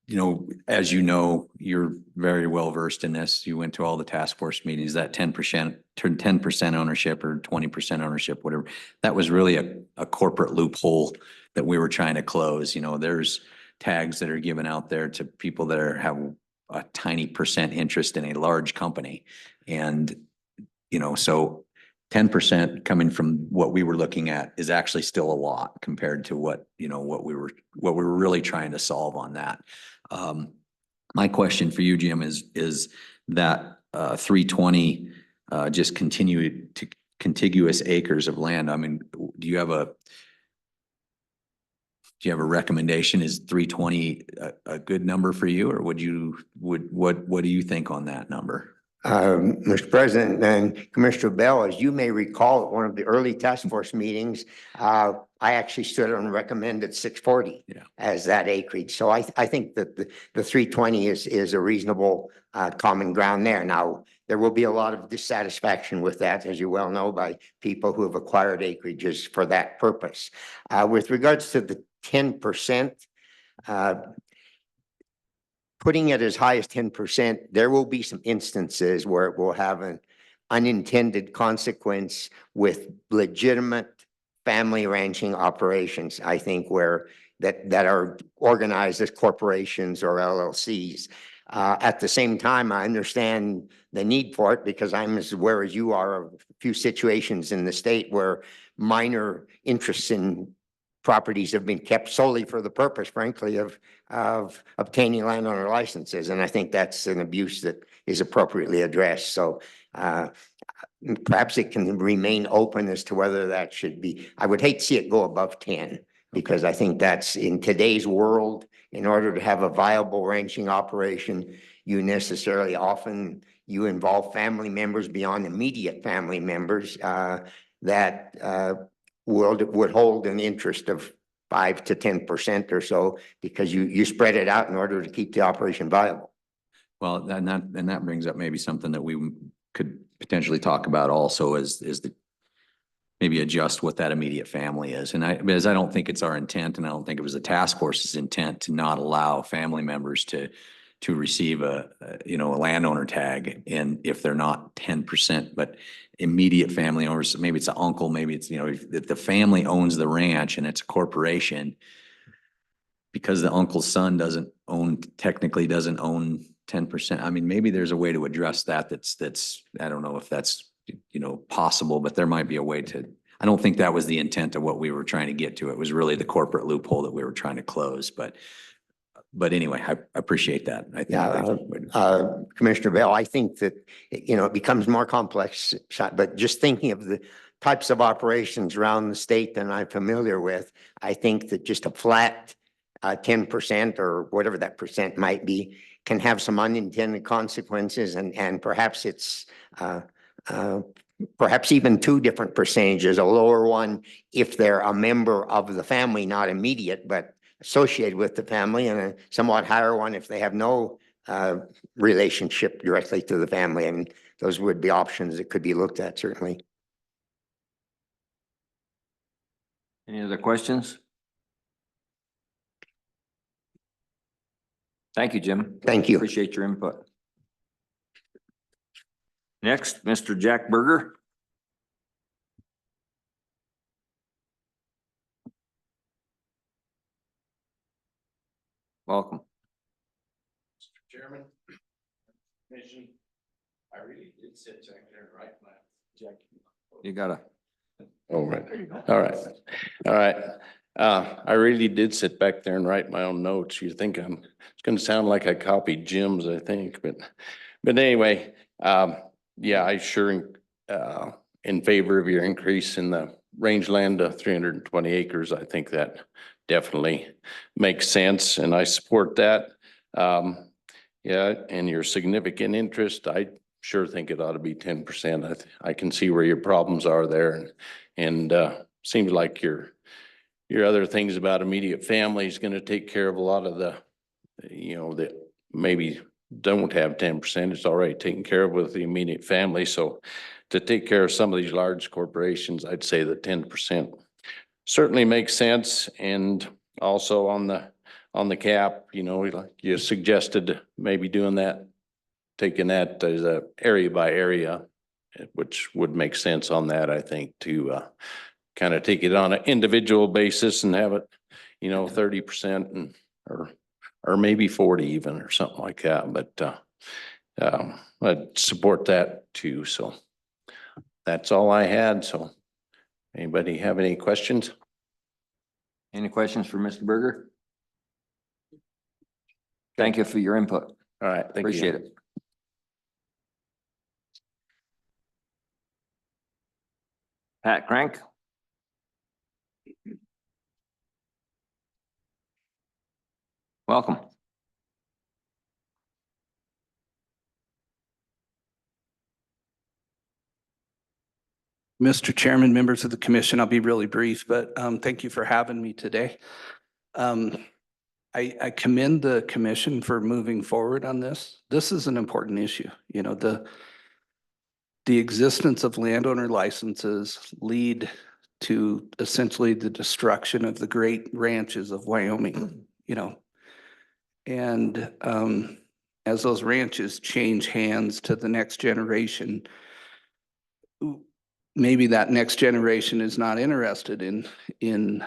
as you know, you're very well versed in this. You went to all the task force meetings, that 10% ownership or 20% ownership, whatever. That was really a corporate loophole that we were trying to close. There's tags that are given out there to people that have a tiny percent interest in a large company. And, so 10% coming from what we were looking at is actually still a lot compared to what we were really trying to solve on that. My question for you, Jim, is that 320, just contiguous acres of land. I mean, do you have a recommendation? Is 320 a good number for you, or what do you think on that number? Mr. President and Commissioner Bell, as you may recall, at one of the early task force meetings, I actually stood and recommended 640 as that acreage. So I think that the 320 is a reasonable common ground there. Now, there will be a lot of dissatisfaction with that, as you well know, by people who have acquired acreages for that purpose. With regards to the 10%, putting it as high as 10%, there will be some instances where it will have an unintended consequence with legitimate family ranching operations, I think, where that are organized as corporations or LLCs. At the same time, I understand the need for it because I'm as aware as you are of a few situations in the state where minor interests in properties have been kept solely for the purpose, frankly, of obtaining landowner licenses. And I think that's an abuse that is appropriately addressed. So perhaps it can remain open as to whether that should be. I would hate to see it go above 10 because I think that's in today's world, in order to have a viable ranching operation, you necessarily often you involve family members beyond immediate family members that would hold an interest of 5 to 10% or so, because you spread it out in order to keep the operation viable. Well, and that brings up maybe something that we could potentially talk about also is the maybe adjust what that immediate family is. And because I don't think it's our intent, and I don't think it was the task force's intent to not allow family members to receive a landowner tag, and if they're not 10%, but immediate family owners, maybe it's an uncle, maybe it's, if the family owns the ranch and it's a corporation, because the uncle's son technically doesn't own 10%. I mean, maybe there's a way to address that. That's, I don't know if that's, possible, but there might be a way to, I don't think that was the intent of what we were trying to get to. It was really the corporate loophole that we were trying to close, but anyway, I appreciate that. I think Commissioner Bell, I think that, it becomes more complex, but just thinking of the types of operations around the state that I'm familiar with, I think that just a flat 10% or whatever that percent might be can have some unintended consequences, and perhaps it's perhaps even two different percentages, a lower one if they're a member of the family, not immediate, but associated with the family, and a somewhat higher one if they have no relationship directly to the family. And those would be options that could be looked at, certainly. Any other questions? Thank you, Jim. Thank you. Appreciate your input. Next, Mr. Jack Berger. Welcome. Mr. Chairman, Commission, I really did sit back there and write my. You gotta. Oh, right. All right. All right. I really did sit back there and write my own notes. You think it's gonna sound like I copied Jim's, I think, but anyway, yeah, I sure in favor of your increase in the rangeland to 320 acres. I think that definitely makes sense, and I support that. Yeah, and your significant interest, I sure think it ought to be 10%. I can see where your problems are there, and seems like your other things about immediate family is going to take care of a lot of the, that maybe don't have 10%. It's already taken care of with the immediate family. So to take care of some of these large corporations, I'd say that 10% certainly makes sense. And also on the cap, like you suggested, maybe doing that, taking that as a area by area, which would make sense on that, I think, to kind of take it on an individual basis and have it, 30% and or maybe 40 even or something like that. But I'd support that too. So that's all I had. So anybody have any questions? Any questions for Mr. Berger? Thank you for your input. All right. Thank you. Appreciate it. Pat Crank. Welcome. Mr. Chairman, members of the commission, I'll be really brief, but thank you for having me today. I commend the commission for moving forward on this. This is an important issue. You know, the existence of landowner licenses lead to essentially the destruction of the great ranches of Wyoming, you know. And as those ranches change hands to the next generation, maybe that next generation is not interested in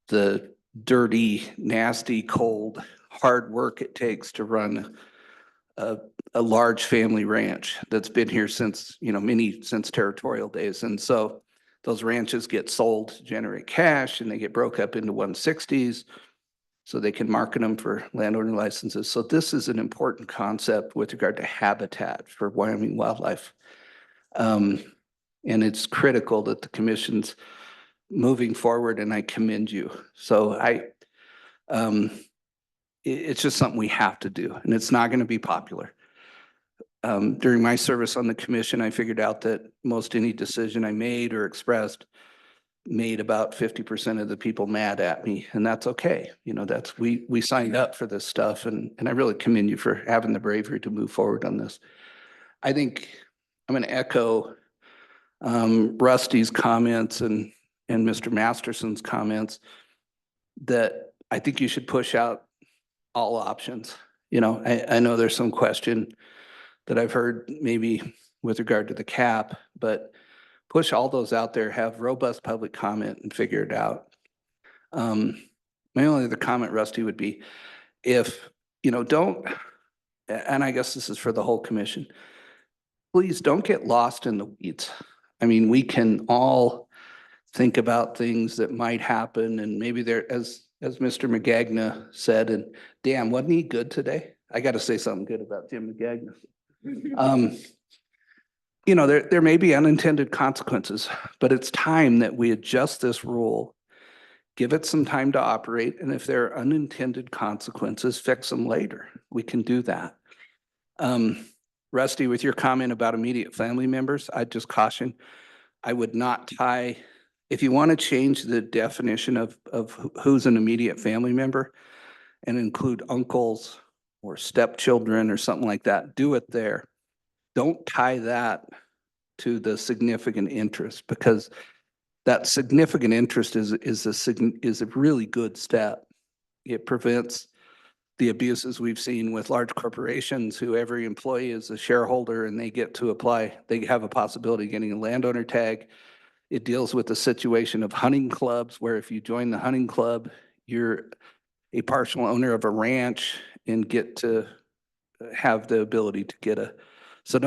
the dirty, nasty, cold, hard work it takes to run a large family ranch that's been here since, you know, since territorial days. And so those ranches get sold to generate cash and they get broke up into 160s so they can market them for landowner licenses. So this is an important concept with regard to habitat for Wyoming wildlife. And it's critical that the commission's moving forward, and I commend you. So it's just something we have to do, and it's not going to be popular. During my service on the commission, I figured out that most any decision I made or expressed made about 50% of the people mad at me, and that's okay. You know, we signed up for this stuff, and I really commend you for having the bravery to move forward on this. I think I'm going to echo Rusty's comments and Mr. Masterson's comments that I think you should push out all options. You know, I know there's some question that I've heard maybe with regard to the cap, but push all those out there, have robust public comment and figure it out. My only other comment, Rusty, would be if, you know, don't, and I guess this is for the whole commission, please don't get lost in the weeds. I mean, we can all think about things that might happen, and maybe there, as Mr. McGagna said, and damn, wasn't he good today? I got to say something good about Jim McGagna. You know, there may be unintended consequences, but it's time that we adjust this rule, give it some time to operate, and if there are unintended consequences, fix them later. We can do that. Rusty, with your comment about immediate family members, I'd just caution, I would not tie, if you want to change the definition of who's an immediate family member and include uncles or stepchildren or something like that, do it there. Don't tie that to the significant interest, because that significant interest is a really good step. It prevents the abuses we've seen with large corporations who every employee is a shareholder and they get to apply, they have a possibility of getting a landowner tag. It deals with the situation of hunting clubs where if you join the hunting club, you're a partial owner of a ranch and get to have the ability to get so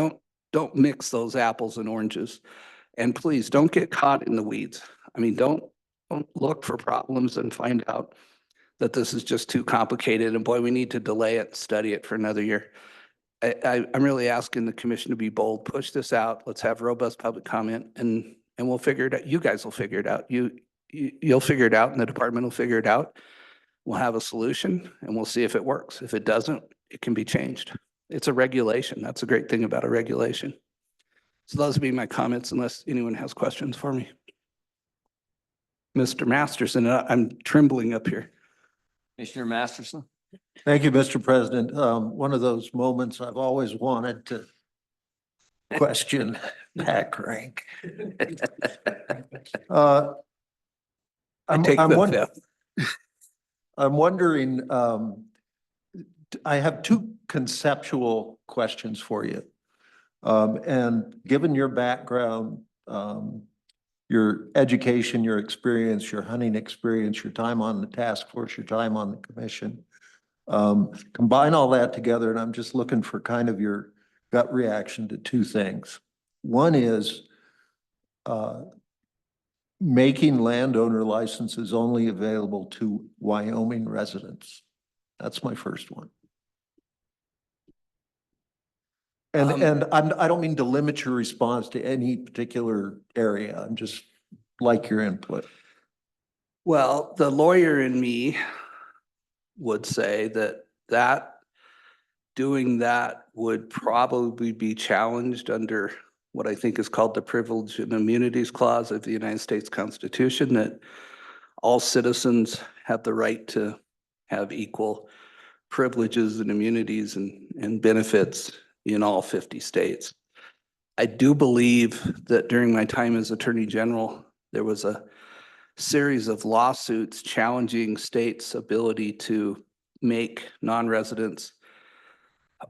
don't mix those apples and oranges. And please don't get caught in the weeds. I mean, don't look for problems and find out that this is just too complicated and boy, we need to delay it, study it for another year. I'm really asking the commission to be bold, push this out. Let's have robust public comment and we'll figure it out. You guys will figure it out. You'll figure it out and the department will figure it out. We'll have a solution and we'll see if it works. If it doesn't, it can be changed. It's a regulation. That's a great thing about a regulation. So those would be my comments unless anyone has questions for me. Mr. Masterson, I'm trembling up here. Commissioner Masterson. Thank you, Mr. President. One of those moments I've always wanted to question Pat Rank. I take the fifth. I'm wondering, I have two conceptual questions for you. And given your background, your education, your experience, your hunting experience, your time on the task force, your time on the commission, combine all that together, and I'm just looking for kind of your gut reaction to two things. One is making landowner licenses only available to Wyoming residents. That's my first one. And I don't mean to limit your response to any particular area. I'm just like your input. Well, the lawyer in me would say that doing that would probably be challenged under what I think is called the Privilege and Immunities Clause of the United States Constitution, that all citizens have the right to have equal privileges and immunities and benefits in all 50 states. I do believe that during my time as Attorney General, there was a series of lawsuits challenging states' ability to make non-residents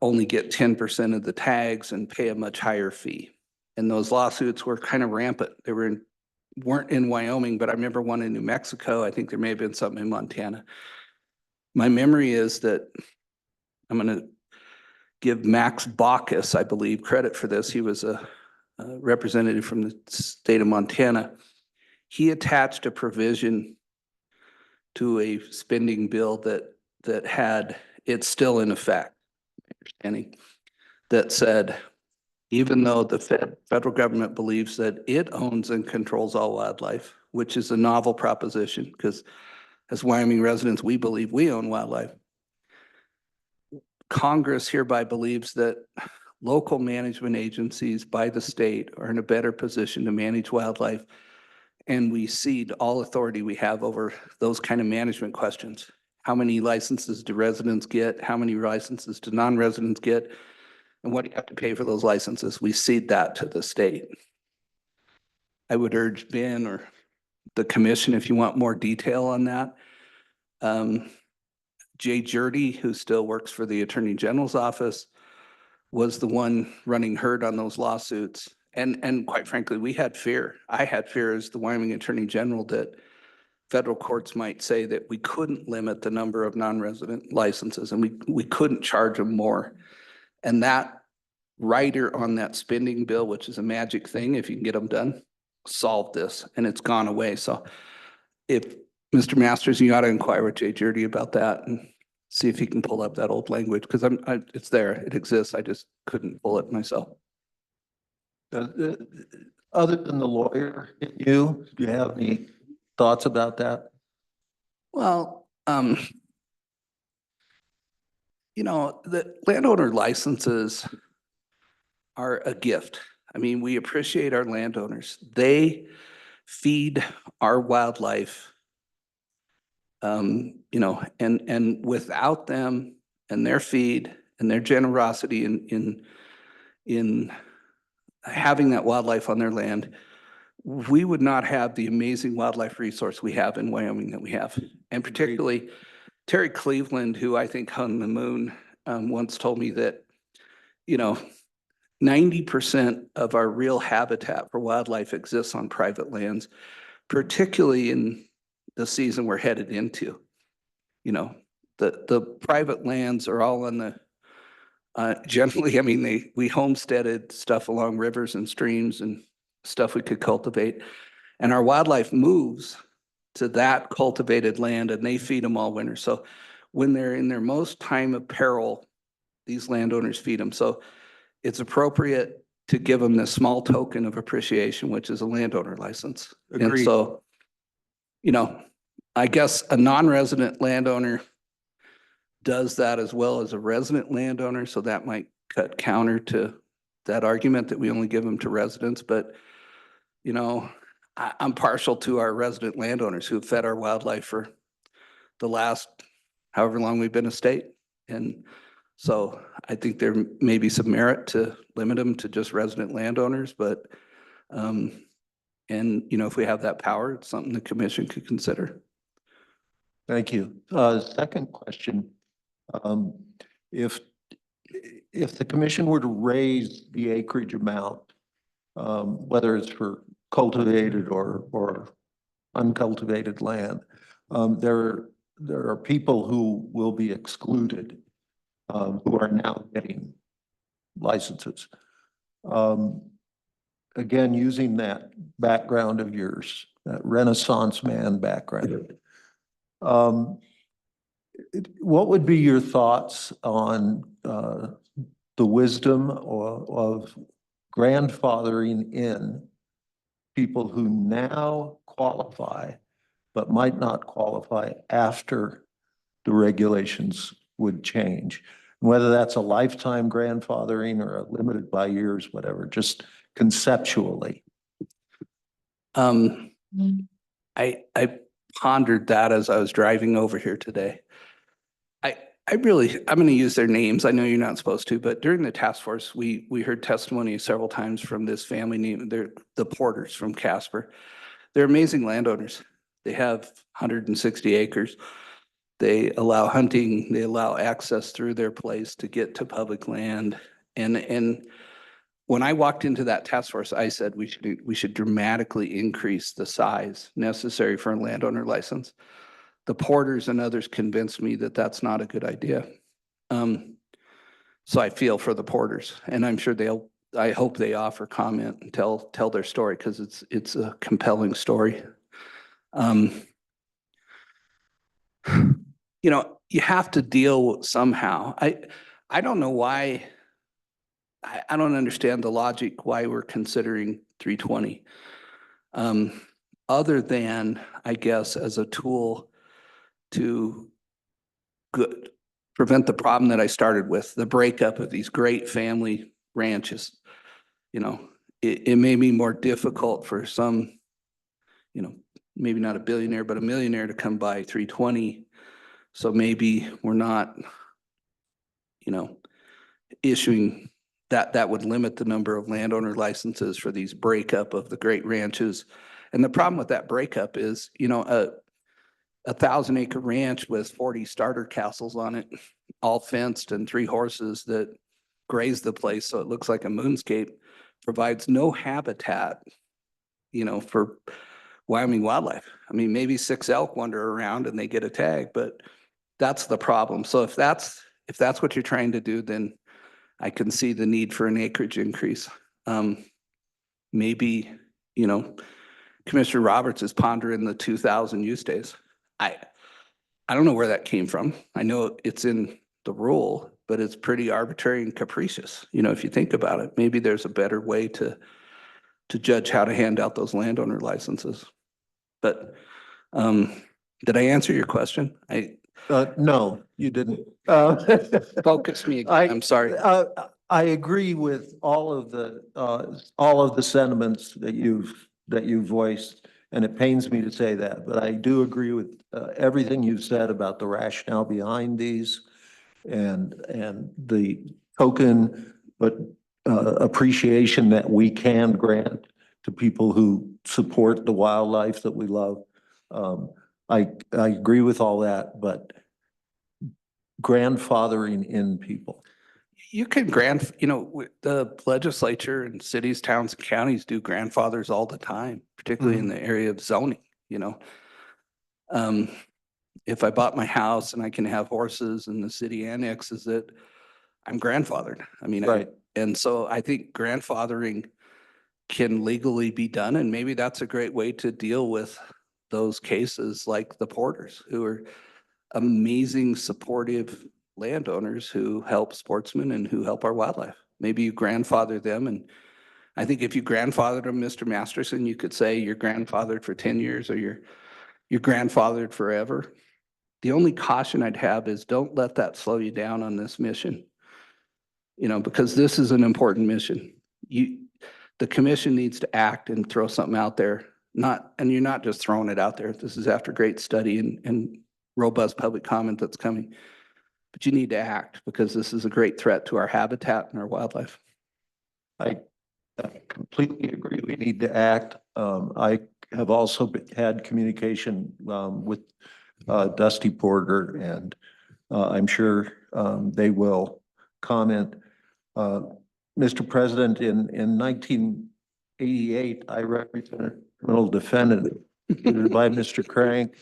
only get 10% of the tags and pay a much higher fee. And those lawsuits were kind of rampant. They weren't in Wyoming, but I remember one in New Mexico. I think there may have been something in Montana. My memory is that I'm going to give Max Baucus, I believe, credit for this. He was a representative from the state of Montana. He attached a provision to a spending bill that had, it's still in effect, understanding, that said, even though the federal government believes that it owns and controls all wildlife, which is a novel proposition, because as Wyoming residents, we believe we own wildlife. Congress hereby believes that local management agencies by the state are in a better position to manage wildlife, and we cede all authority we have over those kind of management questions. How many licenses do residents get? How many licenses do non-residents get? And what do you have to pay for those licenses? We cede that to the state. I would urge Ben or the commission, if you want more detail on that. Jay Jurdy, who still works for the Attorney General's office, was the one running herd on those lawsuits. And quite frankly, we had fear. I had fear as the Wyoming Attorney General that federal courts might say that we couldn't limit the number of non-resident licenses and we couldn't charge them more. And that rider on that spending bill, which is a magic thing if you can get them done, solved this and it's gone away. So if Mr. Masters, you ought to inquire with Jay Jurdy about that and see if he can pull up that old language, because it's there, it exists. I just couldn't pull it myself. Other than the lawyer, do you have any thoughts about that? Well, you know, the landowner licenses are a gift. I mean, we appreciate our landowners. They feed our wildlife, you know, and without them and their feed and their generosity in having that wildlife on their land, we would not have the amazing wildlife resource we have in Wyoming that we have. And particularly Terry Cleveland, who I think hung the moon, once told me that, you know, 90% of our real habitat for wildlife exists on private lands, particularly in the season we're headed into. You know, the private lands are all on the, generally, I mean, we homesteaded stuff along rivers and streams and stuff we could cultivate. And our wildlife moves to that cultivated land and they feed them all winter. So when they're in their most time of peril, these landowners feed them. So it's appropriate to give them this small token of appreciation, which is a landowner license. And Agreed. so, you know, I guess a non-resident landowner does that as well as a resident landowner. So that might cut counter to that argument that we only give them to residents. But, you know, I'm partial to our resident landowners who have fed our wildlife for the last however long we've been a state. And so I think there may be some merit to limit them to just resident landowners, but, and, you know, if we have that power, it's something the commission could consider. Thank you. Second question. If the commission were to raise the acreage amount, whether it's for cultivated or uncultivated land, there are people who will be excluded, who are now getting licenses. Again, using that background of yours, that Renaissance man background, what would be your thoughts on the wisdom of grandfathering in people who now qualify, but might not qualify after the regulations would change. Whether that's a lifetime grandfathering or a limited by years, whatever, just conceptually. I pondered that as I was driving over here today. I'm going to use their names. I know you're not supposed to, but during the task force, we heard testimony several times from this family name. They're the Porters from Casper. They're amazing landowners. They have 160 acres. They allow hunting, they allow access through their place to get to public land. And when I walked into that task force, I said we should dramatically increase the size necessary for a landowner license. The Porters and others convinced me that that's not a good idea. So I feel for the Porters, and I'm sure I hope they offer comment and tell their story, because it's a compelling story. You know, you have to deal somehow. I don't know why. I don't understand the logic why we're considering 320. Other than, I guess, as a tool to prevent the problem that I started with, the breakup of these great family ranches. You know, it may be more difficult for some, you know, maybe not a billionaire, but a millionaire to come by 320. So maybe we're not, you know, issuing that would limit the number of landowner licenses for these breakup of the great ranches. And the problem with that breakup is, you know, a 1,000-acre ranch with 40 starter castles on it, all fenced, and 3 horses that graze the place so it looks like a moonscape, provides no habitat, you know, for Wyoming wildlife. I mean, maybe 6 elk wander around and they get a tag, but that's the problem. So if that's what you're trying to do, then I can see the need for an acreage increase. Maybe, you know, Commissioner Roberts is pondering the 2,000 use days. I don't know where that came from. I know it's in the rule, but it's pretty arbitrary and capricious. You know, if you think about it, maybe there's a better way to judge how to hand out those landowner licenses. But did I answer your question? No, you didn't. Focus me again. I'm sorry. I agree with all of the sentiments that you've voiced, and it pains me to say that, but I do agree with everything you've said about the rationale behind these and the token, but appreciation that we can grant to people who support the wildlife that we love. I agree with all that, but grandfathering in people. You can you know, the legislature and cities, towns, and counties do grandfathers all the time, particularly in the area of zoning, you know. If I bought my house and I can have horses and the city annexes it, I'm grandfathered. I mean, Right. And so I think grandfathering can legally be done, and maybe that's a great way to deal with those cases like the Porters, who are amazing, supportive landowners who help sportsmen and who help our wildlife. Maybe you grandfather them, and I think if you grandfathered them, Mr. Masterson, you could say you're grandfathered for 10 years or you're grandfathered forever. The only caution I'd have is don't let that slow you down on this mission. You know, because this is an important mission. The commission needs to act and throw something out there. And you're not just throwing it out there. This is after great study and robust public comment that's coming. But you need to act, because this is a great threat to our habitat and our wildlife. I completely agree. We need to act. I have also had communication with Dusty Porter, and I'm sure they will comment. Mr. President, in 1988, I represented a criminal defendant by Mr. Crank.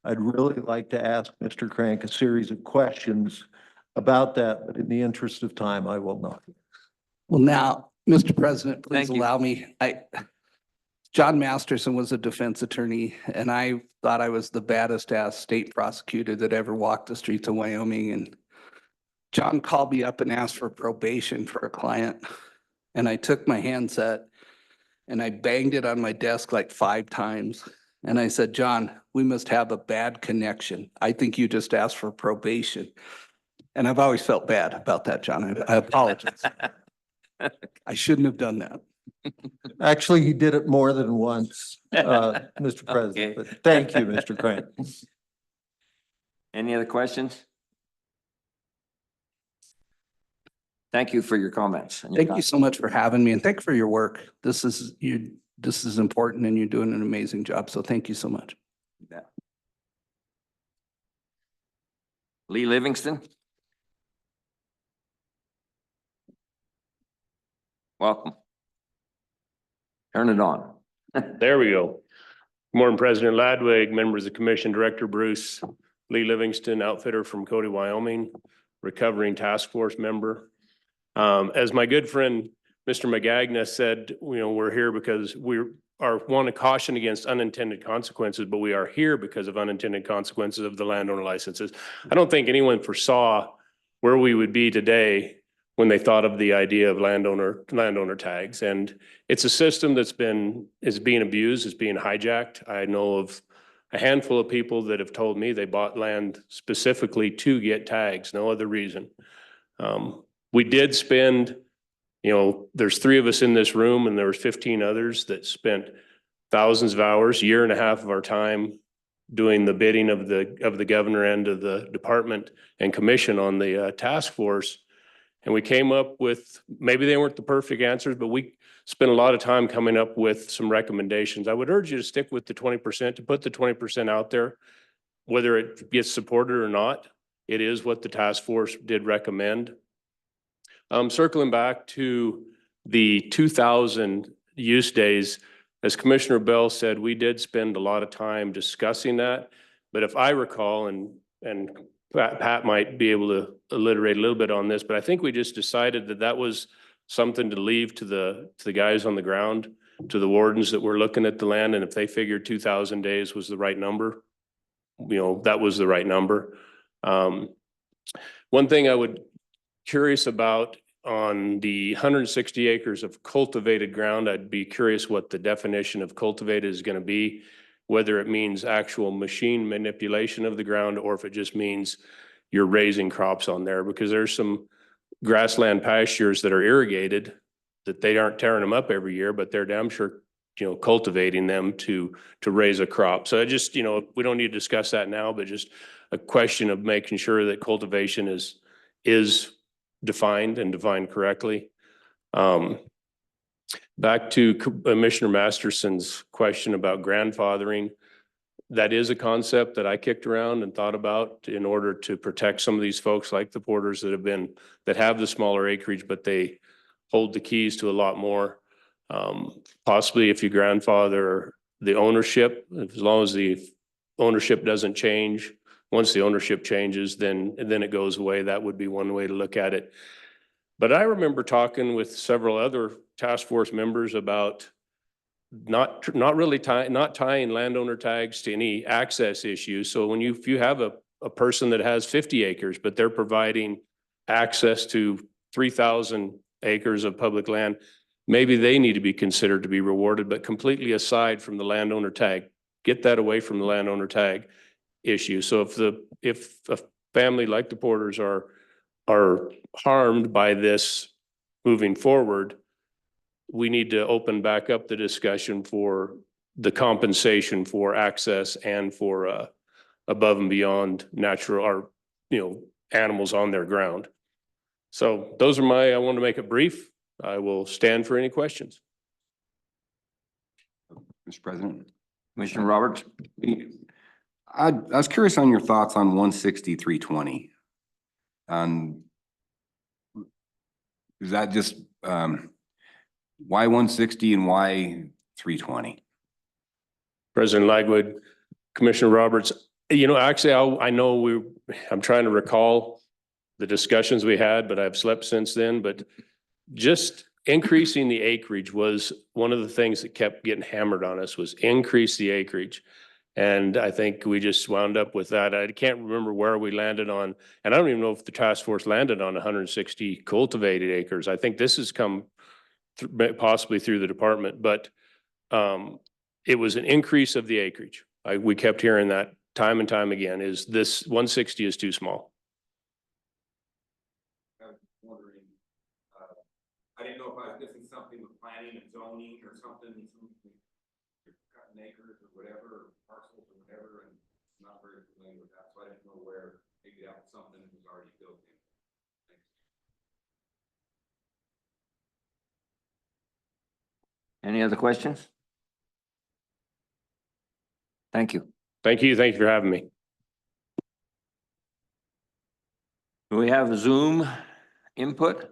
I'd really like to ask Mr. Crank a series of questions about that, but in the interest of time, I will not. Well, now, Mr. President, please Thank you. allow me. John Masterson was a defense attorney, and I thought I was the baddest ass state prosecutor that ever walked the streets of Wyoming. And John called me up and asked for probation for a client. And I took my handset and I banged it on my desk like 5 times. And I said, John, we must have a bad connection. I think you just asked for probation. And I've always felt bad about that, John. I apologize. I shouldn't have done that. Actually, he did it more than once, Mr. President, but thank you, Mr. Crane. Any other questions? Thank you for your comments. and your Thank you so much for having me and thank you for your work. This is important and you're doing an amazing job. So thank you so much. Yeah. Lee Livingston. Welcome. Turn it on. There we go. Morning, President Ladwig, members of the commission, Director Bruce, Lee Livingston, outfitter from Cody, Wyoming, recovering task force member. As my good friend, Mr. McGagna said, we're here because we want to caution against unintended consequences, but we are here because of unintended consequences of the landowner licenses. I don't think anyone foresaw where we would be today when they thought of the idea of landowner tags. And it's a system is being abused, it's being hijacked. I know of a handful of people that have told me they bought land specifically to get tags, no other reason. We did spend, there's 3 of us in this room and there was 15 others that spent thousands of hours, 1.5 years of our time doing the bidding of the governor and of the department and commission on the task force. And we came up with, maybe they weren't the perfect answers, but we spent a lot of time coming up with some recommendations. I would urge you to stick with the 20%, to put the 20% out there, whether it gets supported or not. It is what the task force did recommend. Circling back to the 2,000 use days, as Commissioner Bell said, we did spend a lot of time discussing that. But if I recall, and Pat might be able to alliterate a little bit on this, but I think we just decided that that was something to leave to the guys on the ground, to the wardens that were looking at the land. And if they figured 2,000 days was the right number, that was the right number. One thing I would curious about on the 160 acres of cultivated ground, I'd be curious what the definition of cultivated is going to be, whether it means actual machine manipulation of the ground or if it just means you're raising crops on there, because there's some grassland pastures that are irrigated that they aren't tearing them up every year, but they're damn sure, cultivating them to raise a crop. So I just, we don't need to discuss that now, but just a question of making sure that cultivation is defined and defined correctly. Back to Commissioner Masterson's question about grandfathering. That is a concept that I kicked around and thought about in order to protect some of these folks like the Porters that have the smaller acreage, but they hold the keys to a lot more. Possibly if you grandfather the ownership, as long as the ownership doesn't change. Once the ownership changes, then it goes away. That would be one way to look at it. But I remember talking with several other task force members about not tying landowner tags to any access issues. So if you have a person that has 50 acres, but they're providing access to 3,000 acres of public land, maybe they need to be considered to be rewarded, but completely aside from the landowner tag. Get that away from the landowner tag issue. So if a family like the Porters are harmed by this moving forward, we need to open back up the discussion for the compensation for access and for above and beyond natural or animals on their ground. So those are I want to make it brief. I will stand for any questions. Mr. President. Commissioner Roberts. I was curious on your thoughts on 160-320. Is that just, why 160 and why 320? President Lagwood, Commissioner Roberts, actually, I'm trying to recall the discussions we had, but I've slept since then. But just increasing the acreage was one of the things that kept getting hammered on us, was increase the acreage. And I think we just wound up with that. I can't remember where we landed on, and I don't even know if the task force landed on 160 cultivated acres. I think this has come possibly through the department, but it was an increase of the acreage. We kept hearing that time and time again, is this 160 is too small. I was wondering, I didn't know if I was missing something with planning and zoning or something, cutting acres or whatever, or parcels or whatever, and I'm not very familiar with that, so I didn't know where, maybe that was something that was already built in. Thanks. Any other questions? Thank you. Thank you. Thank you for having me. Do we have Zoom input?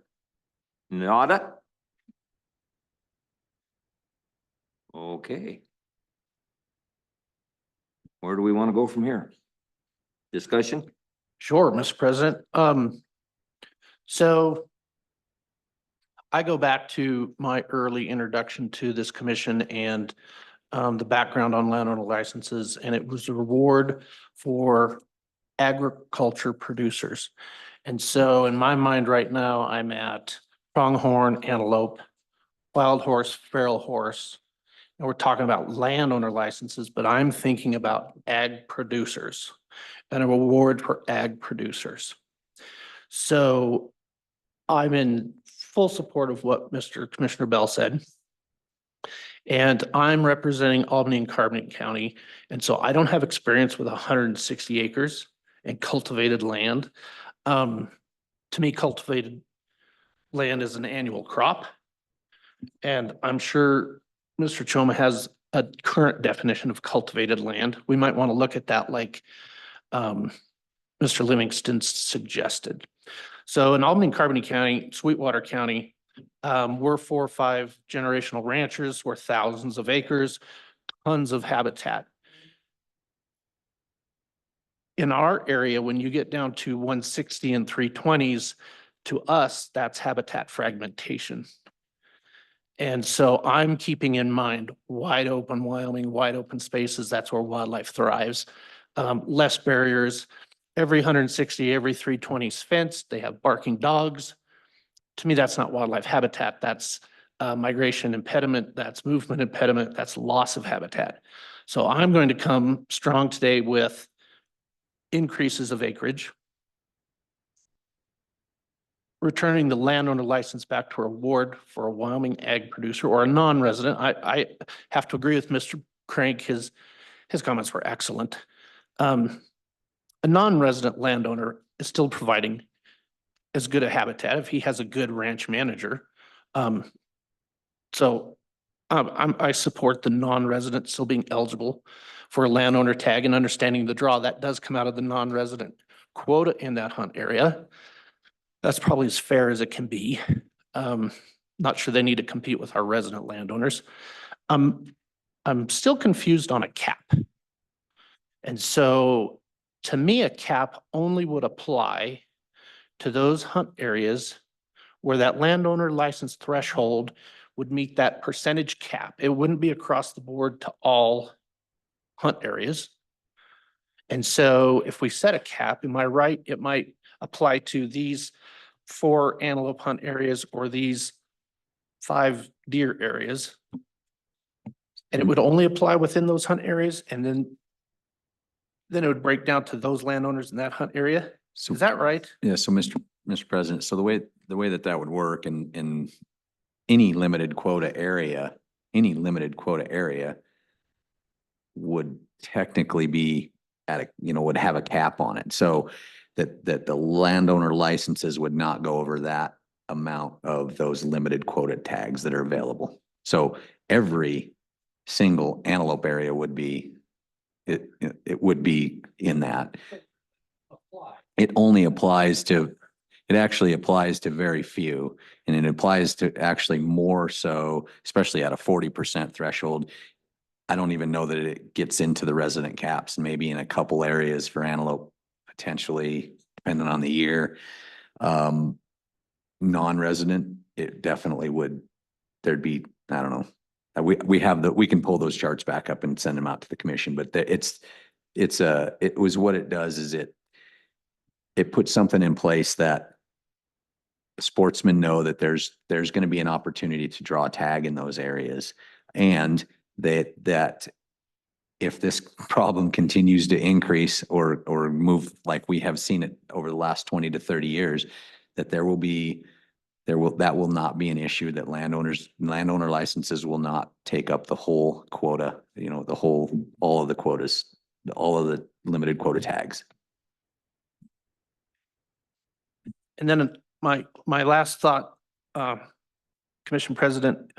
Nada? Okay. Where do we want to go from here? Discussion? Sure, Mr. President. So I go back to my early introduction to this commission and the background on landowner licenses, and it was a reward for agriculture producers. And so in my mind right now, I'm at pronghorn, antelope, wild horse, feral horse. And we're talking about landowner licenses, but I'm thinking about ag producers and a reward for ag producers. So I'm in full support of what Mr. Commissioner Bell said. And I'm representing Albany and Carbondale County. And so I don't have experience with 160 acres and cultivated land. To me, cultivated land is an annual crop. And I'm sure Mr. Choma has a current definition of cultivated land. We might want to look at that like Mr. Livingston suggested. So in Albany and Carbondale County, Sweetwater County, we're 4 or 5 generational ranchers. We're thousands of acres, tons of habitat. In our area, when you get down to 160 and 320s, to us, that's habitat fragmentation. And so I'm keeping in mind wide open Wyoming, wide open spaces. That's where wildlife thrives. Less barriers. Every 160, every 320 is fenced. They have barking dogs. To me, that's not wildlife habitat. That's migration impediment. That's movement impediment. That's loss of habitat. So I'm going to come strong today with increases of acreage, returning the landowner license back to a reward for a Wyoming ag producer or a non-resident. I have to agree with Mr. Crank. His comments were excellent. A non-resident landowner is still providing as good a habitat if he has a good ranch manager. So I support the non-resident still being eligible for a landowner tag and understanding the draw. That does come out of the non-resident quota in that hunt area. That's probably as fair as it can be. Not sure they need to compete with our resident landowners. I'm still confused on a cap. And so to me, a cap only would apply to those hunt areas where that landowner license threshold would meet that percentage cap. It wouldn't be across the board to all hunt areas. And so if we set a cap, am I right? It might apply to these 4 antelope hunt areas or these 5 deer areas. And it would only apply within those hunt areas, and then it would break down to those landowners in that hunt area. So Is that right? yeah, so Mr. President, so the way that would work in any limited quota area would technically be at a, would have a cap on it. So that the landowner licenses would not go over that amount of those limited quota tags that are available. So every single antelope area would be, it would be in that. It only applies to, it actually applies to very few, and it applies to actually more so, especially at a 40% threshold. I don't even know that it gets into the resident caps, maybe in a couple areas for antelope, potentially, depending on the year. Non-resident, it definitely would, there'd be, I don't know, we have we can pull those charts back up and send them out to the commission, but it was what it does is it puts something in place that sportsmen know that there's going to be an opportunity to draw a tag in those areas, and that if this problem continues to increase or move like we have seen it over the last 20 to 30 years, that that will not be an issue, that landowner licenses will not take up the whole quota, all of the quotas, all of the limited quota tags. And then my last thought, Commission President,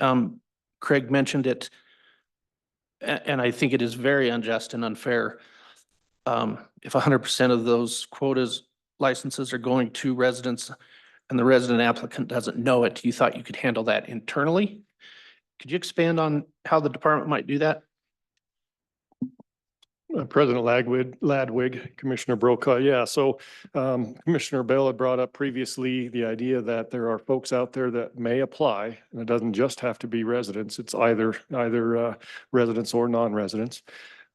Craig mentioned it, and I think it is very unjust and unfair. If 100% of those quotas licenses are going to residents and the resident applicant doesn't know it, you thought you could handle that internally? Could you expand on how the department might do that? President Ladwig, Commissioner Brokaw. Yeah, so Commissioner Bell had brought up previously the idea that there are folks out there that may apply, and it doesn't just have to be residents. It's either residents or non-residents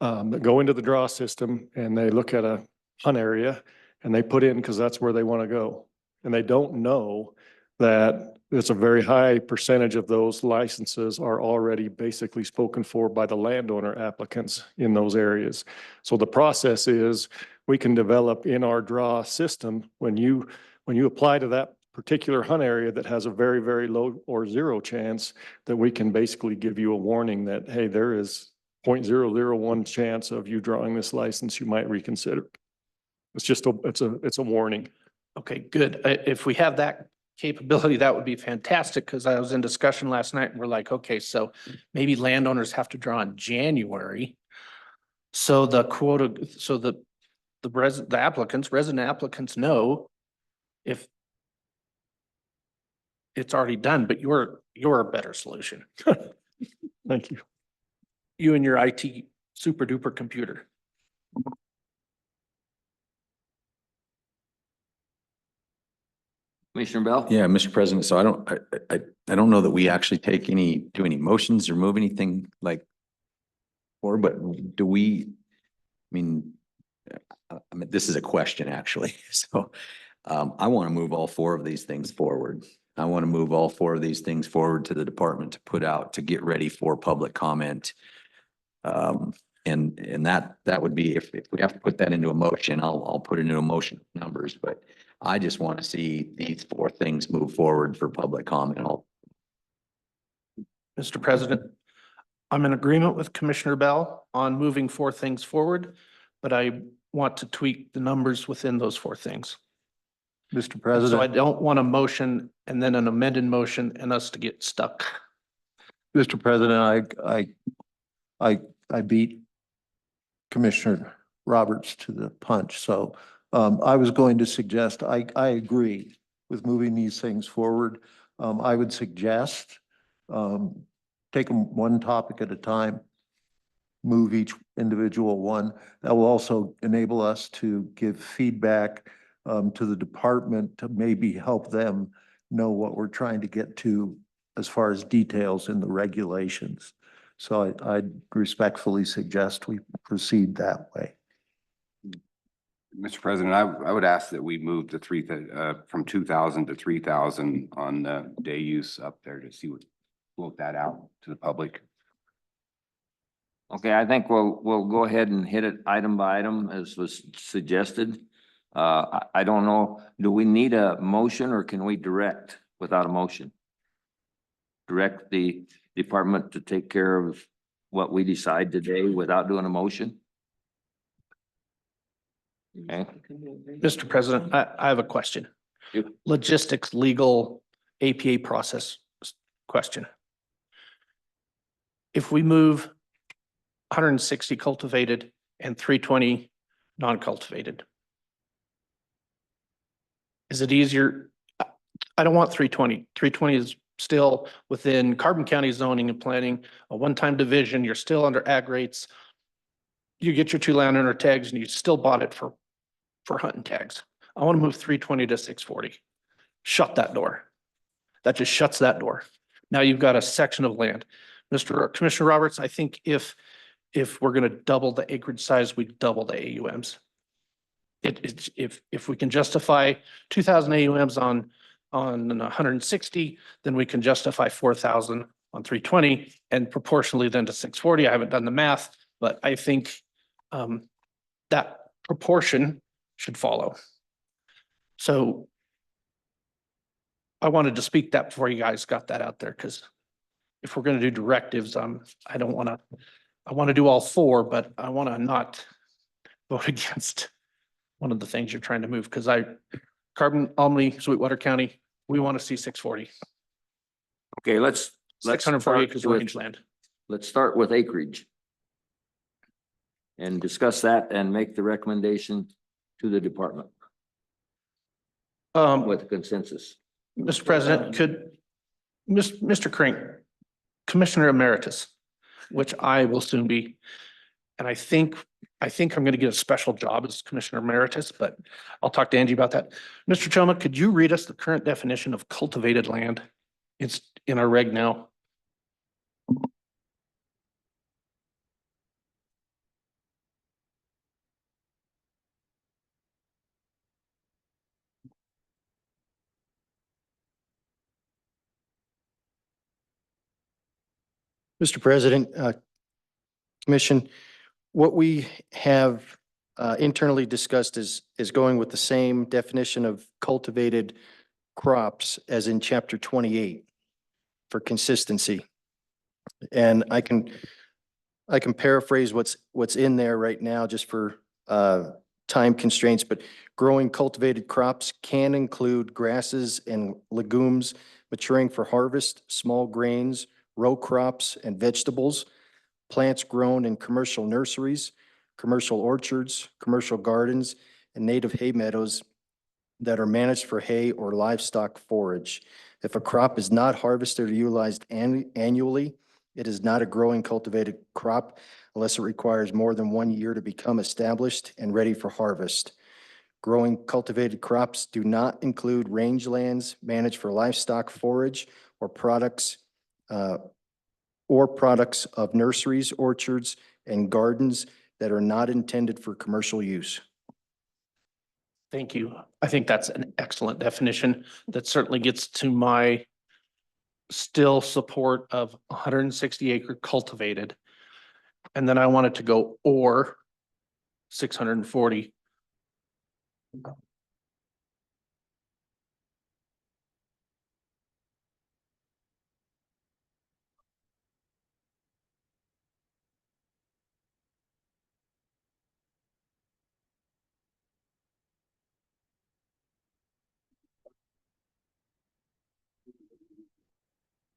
that go into the draw system and they look at a hunt area and they put in because that's where they want to go. And they don't know that it's a very high percentage of those licenses are already basically spoken for by the landowner applicants in those areas. So the process is we can develop in our draw system, when you apply to that particular hunt area that has a very, very low or zero chance, that we can basically give you a warning that, hey, there is 0.001 chance of you drawing this license, you might reconsider. It's just it's a warning. Okay, good. If we have that capability, that would be fantastic, because I was in discussion last night and we're like, okay, so maybe landowners have to draw in January. So the quota, so the resident applicants know if it's already done, but you're a better solution. Thank you. You and your IT super duper computer. Commissioner Bell? Yeah, Mr. President, so I don't know that we actually do any motions or move anything but do we, this is a question actually. So I want to move all four of these things forward. I want to move all four of these things forward to the department to put out, to get ready for public comment. And that would be, if we have to put that into a motion, I'll put it into a motion numbers, but I just want to see these four things move forward for public comment. Mr. President, I'm in agreement with Commissioner Bell on moving four things forward, but I want to tweak the numbers within those four things. Mr. So I President, don't want a motion and then an amended motion and us to get stuck. Mr. President, I beat Commissioner Roberts to the punch. So I was going to suggest, I agree with moving these things forward. I would suggest take them one topic at a time, move each individual one. That will also enable us to give feedback to the department to maybe help them know what we're trying to get to as far as details in the regulations. So I'd respectfully suggest we proceed that way. Mr. President, I would ask that we move the from 2,000 to 3,000 on the day use up there to see float that out to the public. Okay, I think we'll go ahead and hit it item by item as was suggested. I don't know, do we need a motion or can we direct without a motion? Direct the department to take care of what we decide today without doing a motion? Okay. Mr. President, I have a question. Yep. Logistics, legal, APA process question. If we move 160 cultivated and 320 non-cultivated, is it easier? I don't want 320. 320 is still within Carbon County zoning and planning, a one-time division. You're still under ag rates. You get your two landowner tags and you still bought it for hunting tags. I want to move 320 to 640. Shut that door. That just shuts that door. Now you've got a section of land. Commissioner Roberts, I think if we're gonna double the acreage size, we double the AUMs. If we can justify 2,000 AUMs on 160, then we can justify 4,000 on 320 and proportionally then to 640. I haven't done the math, but I think that proportion should follow. So I wanted to speak that before you guys got that out there, because if we're gonna do directives, I don't wanna, I wanna do all four, but I wanna not vote against one of the things you're trying to move, because Carbon, Almany, Sweetwater County, we want to see 640. Okay, let's 640 start acres with- rangeland. Let's start with acreage. And discuss that and make the recommendation to the department with consensus. Mr. President, could, Mr. Crink, Commissioner Emeritus, which I will soon be, and I think I'm going to get a special job as Commissioner Emeritus, but I'll talk to Angie about that. Mr. Choma, could you read us the current definition of cultivated land? It's in our reg now. Mr. President, Commission, what we have internally discussed is going with the same definition of cultivated crops as in chapter 28 for consistency. And I can paraphrase what's in there right now just for time constraints, but growing cultivated crops can include grasses and legumes maturing for harvest, small grains, row crops and vegetables, plants grown in commercial nurseries, commercial orchards, commercial gardens, and native hay meadows that are managed for hay or livestock forage. If a crop is not harvested or utilized annually, it is not a growing cultivated crop unless it requires more than 1 year to become established and ready for harvest. Growing cultivated crops do not include rangelands managed for livestock forage or products of nurseries, orchards, and gardens that are not intended for commercial use. Thank you. I think that's an excellent definition that certainly gets to my still support of 160 acre cultivated. And then I wanted to go or 640.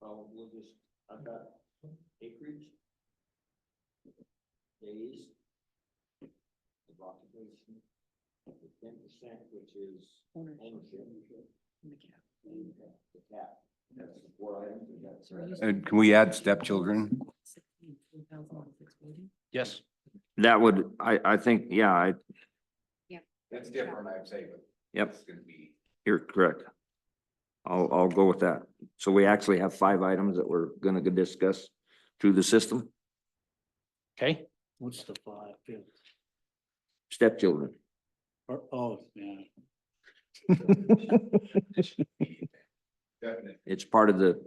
Well, we'll just, I've got acreage, days, of occupation, 10%, which is ownership. And the cap. That's the 4 items. And that's Can we add stepchildren? Yes. that would, I think, yeah, That's different, I'd say, but. Yep. It's gonna be. you're correct. I'll go with that. So we actually have 5 items that we're gonna discuss through the system. Okay. What's the 5? Stepchildren. Oh, yeah. Definitely. It's part of the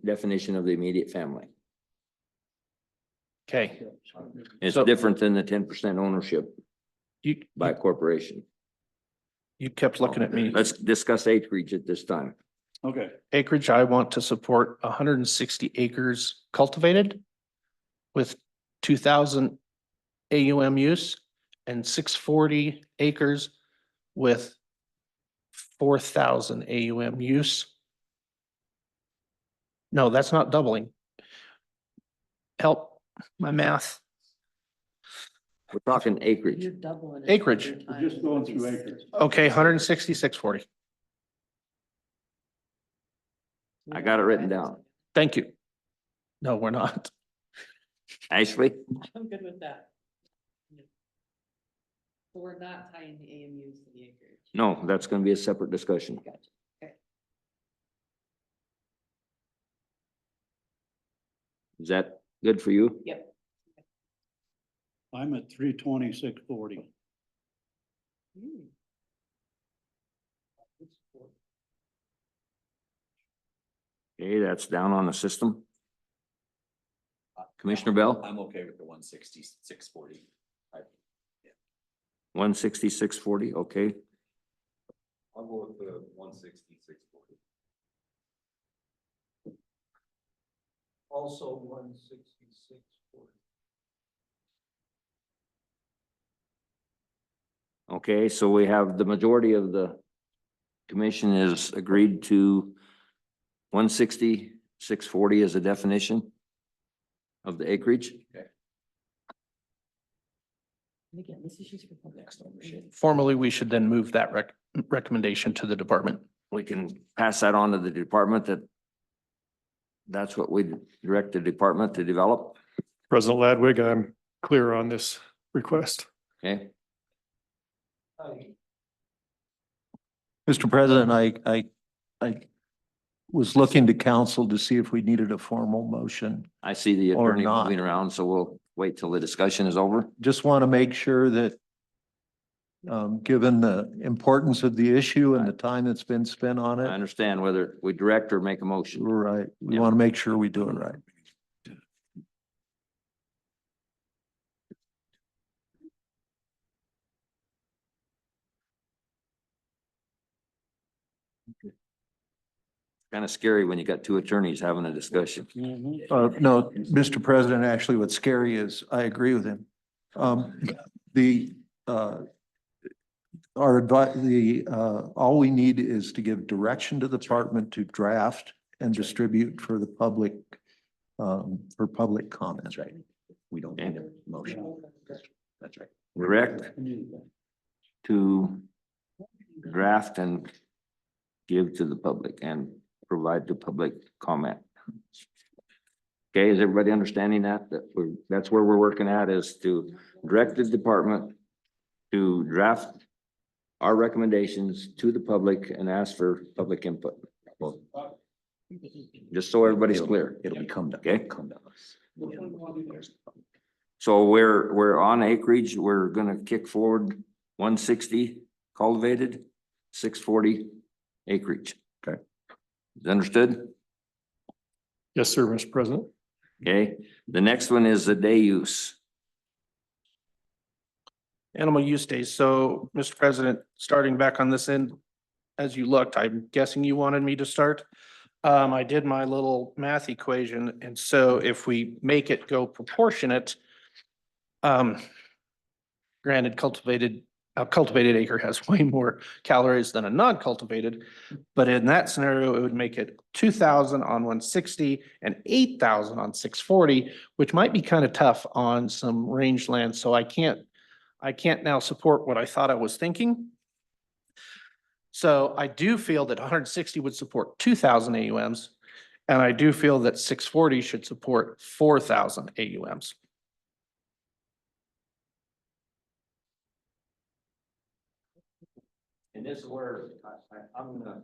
definition of the immediate family. Okay. It's So- different than the 10% ownership You, by a corporation. you kept looking at me. Let's discuss acreage at this time. Okay. Acreage, I want to support 160 acres cultivated with 2,000 AUM use and 640 acres with 4,000 AUM use. No, that's not doubling. Help my math. We're talking acreage. Acreage. We're just going through acres. Okay, 160, 640. I got it written down. Thank you. No, we're not. Ashley? I'm good with that. So we're not tying the AMUs to the acreage. No, that's gonna be a separate discussion. Gotcha. Okay. Is that good for you? Yep. I'm at 326.40. Okay, that's down on the system. Commissioner Bell, I'm okay with the 166.40. 166.40, okay. I'll go with the 166.40. Also 166.40. Okay, so we have the majority of the commission is agreed to 166.40 as a definition of the acreage. And again, this is just for public. Formally, we should then move that recommendation to the department. We can pass that on to the department that's what we direct the department to develop. President Ladwig, I'm clear on this request. Okay, Mr. President, I was looking to council to see if we needed a formal motion. I see the Or attorney not. moving around, so we'll wait till the discussion is over. Just want to make sure that given the importance of the issue and the time that's been spent on I it, understand whether we direct or make a motion. right, we Yeah. want to make sure we do it right. Kind of scary when you got two attorneys having a discussion. No, Mr. President, actually what's scary is I agree with him. All we need is to give direction to the department to draft and distribute for the public, for public comment. That's right. We don't need a motion. That's right. Direct to draft and give to the public and provide to public comment. Okay, is everybody understanding that? That's where we're working at, is to direct the department to draft our recommendations to the public and ask for public input. Just so everybody's clear. It'll become, Okay. come to us. So we're on acreage, we're gonna kick forward 160 cultivated, 640 acreage. Okay. Is understood? Yes, sir, Mr. President. Okay, the next one is the day use. Animal use days. So, Mr. President, starting back on this end, as you looked, I'm guessing you wanted me to start. I did my little math equation, and so if we make it go proportionate, granted a cultivated acre has way more calories than a non-cultivated, but in that scenario, it would make it 2,000 on 160 and 8,000 on 640, which might be kind of tough on some rangeland. So I can't now support what I thought I was thinking. So I do feel that 160 would support 2,000 AUMs, and I do feel that 640 should support 4,000 AUMs. And this is where I'm gonna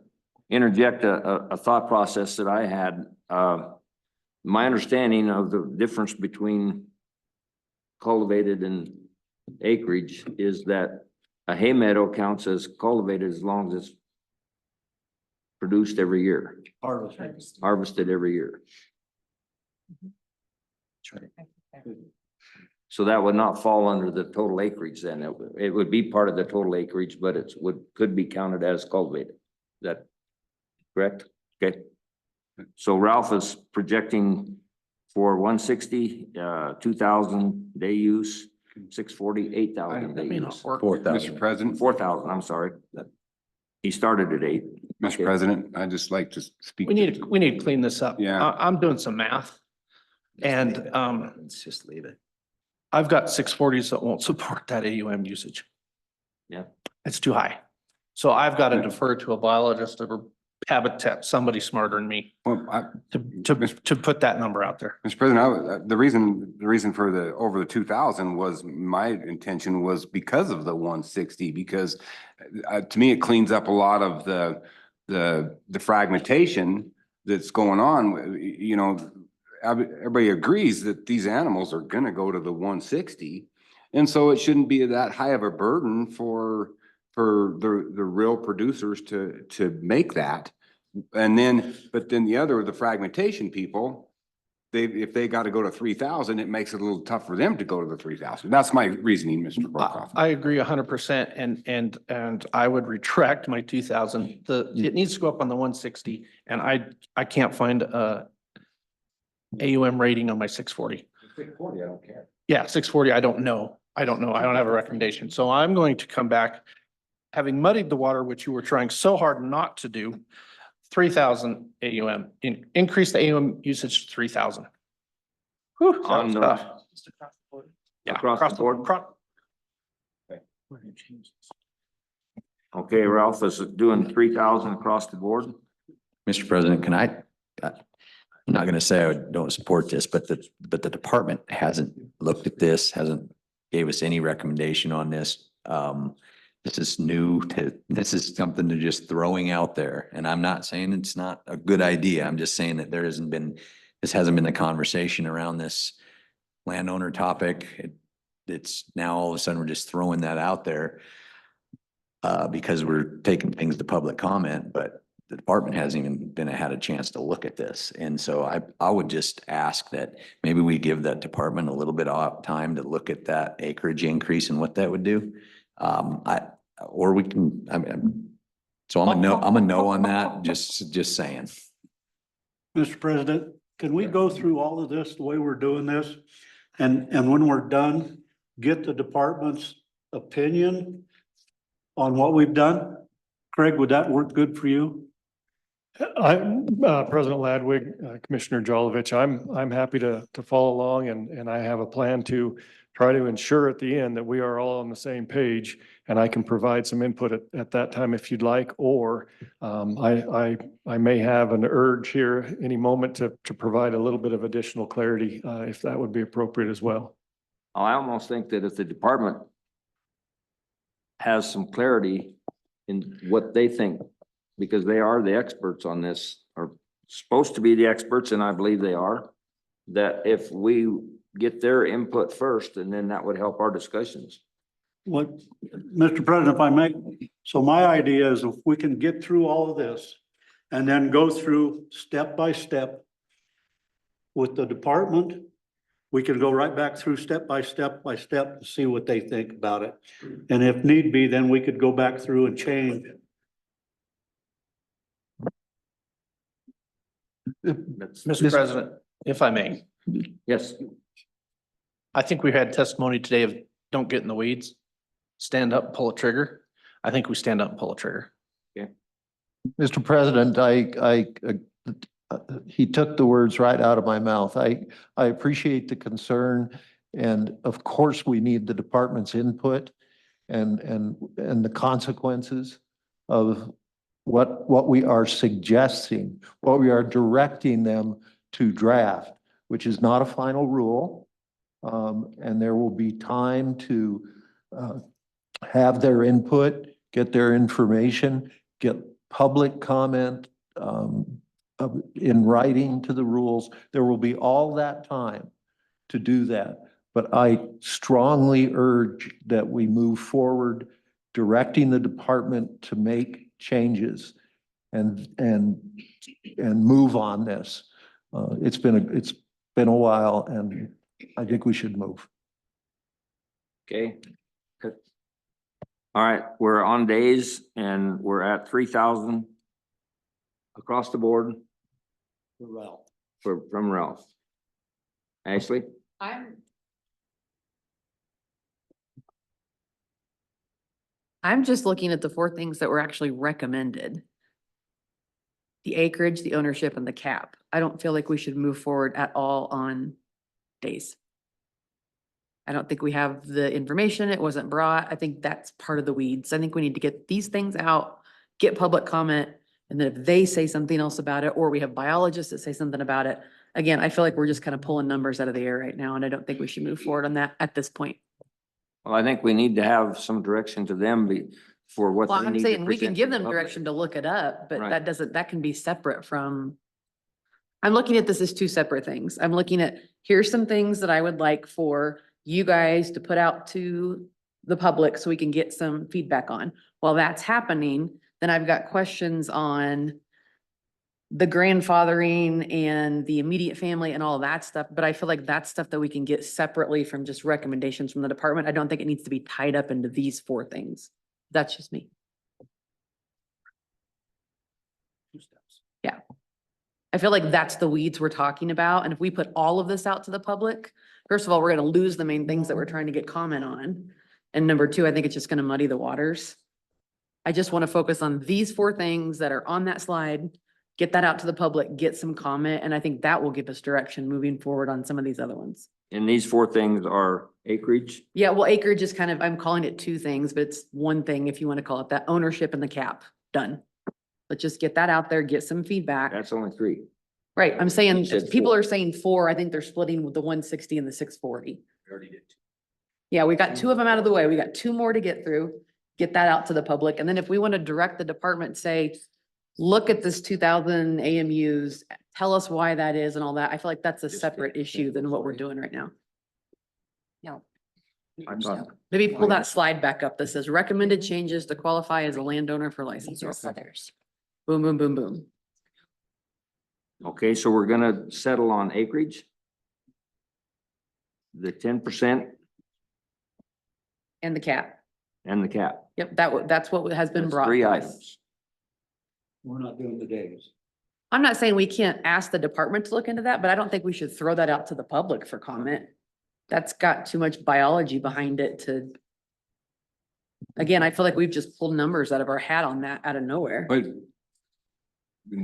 interject a thought process that I had. My understanding of the difference between cultivated and acreage is that a hay meadow counts as cultivated as long as it's produced every year, harvested every year. So that would not fall under the total acreage then. It would be part of the total acreage, but could be counted as cultivated. Is that correct? Okay. So Ralph is projecting for 160, 2,000 day use, 640, 8,000 day use. 4,000. Mr. President, 4,000, I'm sorry. He started at 8. Mr. Okay. President, I'd just like to speak. We need to clean this up. Yeah. I'm doing some math. And Let's just leave it. I've got 640s that won't support that AUM usage. Yeah. It's too high. So I've got to defer to a biologist or habitat, somebody smarter than me Well, to put that number out there. Mr. President, the reason for the over the 2,000 was my intention was because of the 160, because to me, it cleans up a lot of the fragmentation that's going on, you know, everybody agrees that these animals are gonna go to the 160. And so it shouldn't be that high of a burden for the real producers to make that. And then, but then the fragmentation people, if they got to go to 3,000, it makes it a little tough for them to go to the 3,000. That's my reasoning, Mr. Brokaw. I agree 100% and I would retract my 2,000. It needs to go up on the 160 and I can't find a AUM rating on my 640. 640, I don't care. Yeah, 640, I don't know. I don't have a recommendation. So I'm going to come back, having muddied the water, which you were trying so hard not to do, 3,000 AUM, increase the AUM usage to 3,000. Whew, that On was the- tough. Yeah, Across the board? Okay, Ralph is doing 3,000 across the board. Mr. President, can I'm not gonna say I don't support this, but the department hasn't looked at this, hasn't gave us any recommendation on this. This is this is something they're just throwing out there. And I'm not saying it's not a good idea. I'm just saying that this hasn't been the conversation around this landowner topic. It's now all of a sudden we're just throwing that out there because we're taking things to public comment, but the department hasn't even had a chance to look at this. And so I would just ask that maybe we give that department a little bit of time to look at that acreage increase and what that would do. Or we can, so I'm a no on that, just saying. Mr. President, can we go through all of this the way we're doing this? And when we're done, get the department's opinion on what we've done? Craig, would that work good for you? President Ladwig, Commissioner Jolovich, I'm happy to follow along and I have a plan to try to ensure at the end that we are all on the same page and I can provide some input at that time if you'd like, or I may have an urge here any moment to provide a little bit of additional clarity if that would be appropriate as well. I almost think that if the department has some clarity in what they think, because they are the experts on this, are supposed to be the experts, and I believe they are, that if we get their input first, and then that would help our discussions. What, Mr. President, if I may, so my idea is if we can get through all of this and then go through step by step with the department, we can go right back through step by step to see what they think about it. And if need be, then we could go back through and change. Mr. President, if I may, Yes, I think we had testimony today of don't get in the weeds, stand up, pull a trigger. I think we stand up and pull a trigger. Mr. President, he took the words right out of my mouth. I appreciate the concern. And of course, we need the department's input and the consequences of what we are suggesting, what we are directing them to draft, which is not a final rule. And there will be time to have their input, get their information, get public comment in writing to the rules. There will be all that time to do that. But I strongly urge that we move forward, directing the department to make changes and move on this. It's been a while, and I think we should move. okay. Good. All right, we're on days and we're at 3,000 across the board from Ralph. Ashley? I'm just looking at the four things that were actually recommended. The acreage, the ownership, and the cap. I don't feel like we should move forward at all on days. I don't think we have the information. It wasn't brought. I think that's part of the weeds. I think we need to get these things out, get public comment, and then if they say something else about it, or we have biologists that say something about it, again, I feel like we're just kind of pulling numbers out of the air right now, and I don't think we should move forward on that at this point. Well, I think we need to have some direction to them for what Well, they I'm need to saying we can present give to the them public. direction to look it up, but Right. that can be separate from I'm looking at this as two separate things. I'm looking at, here's some things that I would like for you guys to put out to the public so we can get some feedback on. While that's happening, then I've got questions on the grandfathering and the immediate family and all that stuff, but I feel like that's stuff that we can get separately from just recommendations from the department. I don't think it needs to be tied up into these four things. That's just me. Yeah. I feel like that's the weeds we're talking about. And if we put all of this out to the public, first of all, we're gonna lose the main things that we're trying to get comment on. And number two, I think it's just gonna muddy the waters. I just want to focus on these four things that are on that slide, get that out to the public, get some comment, and I think that will give us direction moving forward on some of these other ones. And these four things are acreage. Yeah, well, acreage is kind of, I'm calling it two things, but it's one thing if you want to call it that, ownership and the cap, done. Let's just get that out there, get some feedback. That's only three. Right, I'm You saying, said people four. are saying four, I think they're splitting with the 160 and the 640. We already did. Yeah, we got two of them out of the way. We got two more to get through, get that out to the public. And then if we want to direct the department, say, look at this 2,000 AMUs, tell us why that is and all that. I feel like that's a separate issue than what we're doing right now. Yeah. I thought, Maybe pull that slide back up that says recommended changes to qualify as a landowner for license. Boom, boom, boom, boom. okay, so we're gonna settle on acreage. The 10% And the cap. and the cap. Yep, that's what has been That's brought. three to us. items. We're not doing the days. I'm not saying we can't ask the department to look into that, but I don't think we should throw that out to the public for comment. That's got too much biology behind it to. Again, I feel like we've just pulled numbers out of our hat on that out of nowhere. But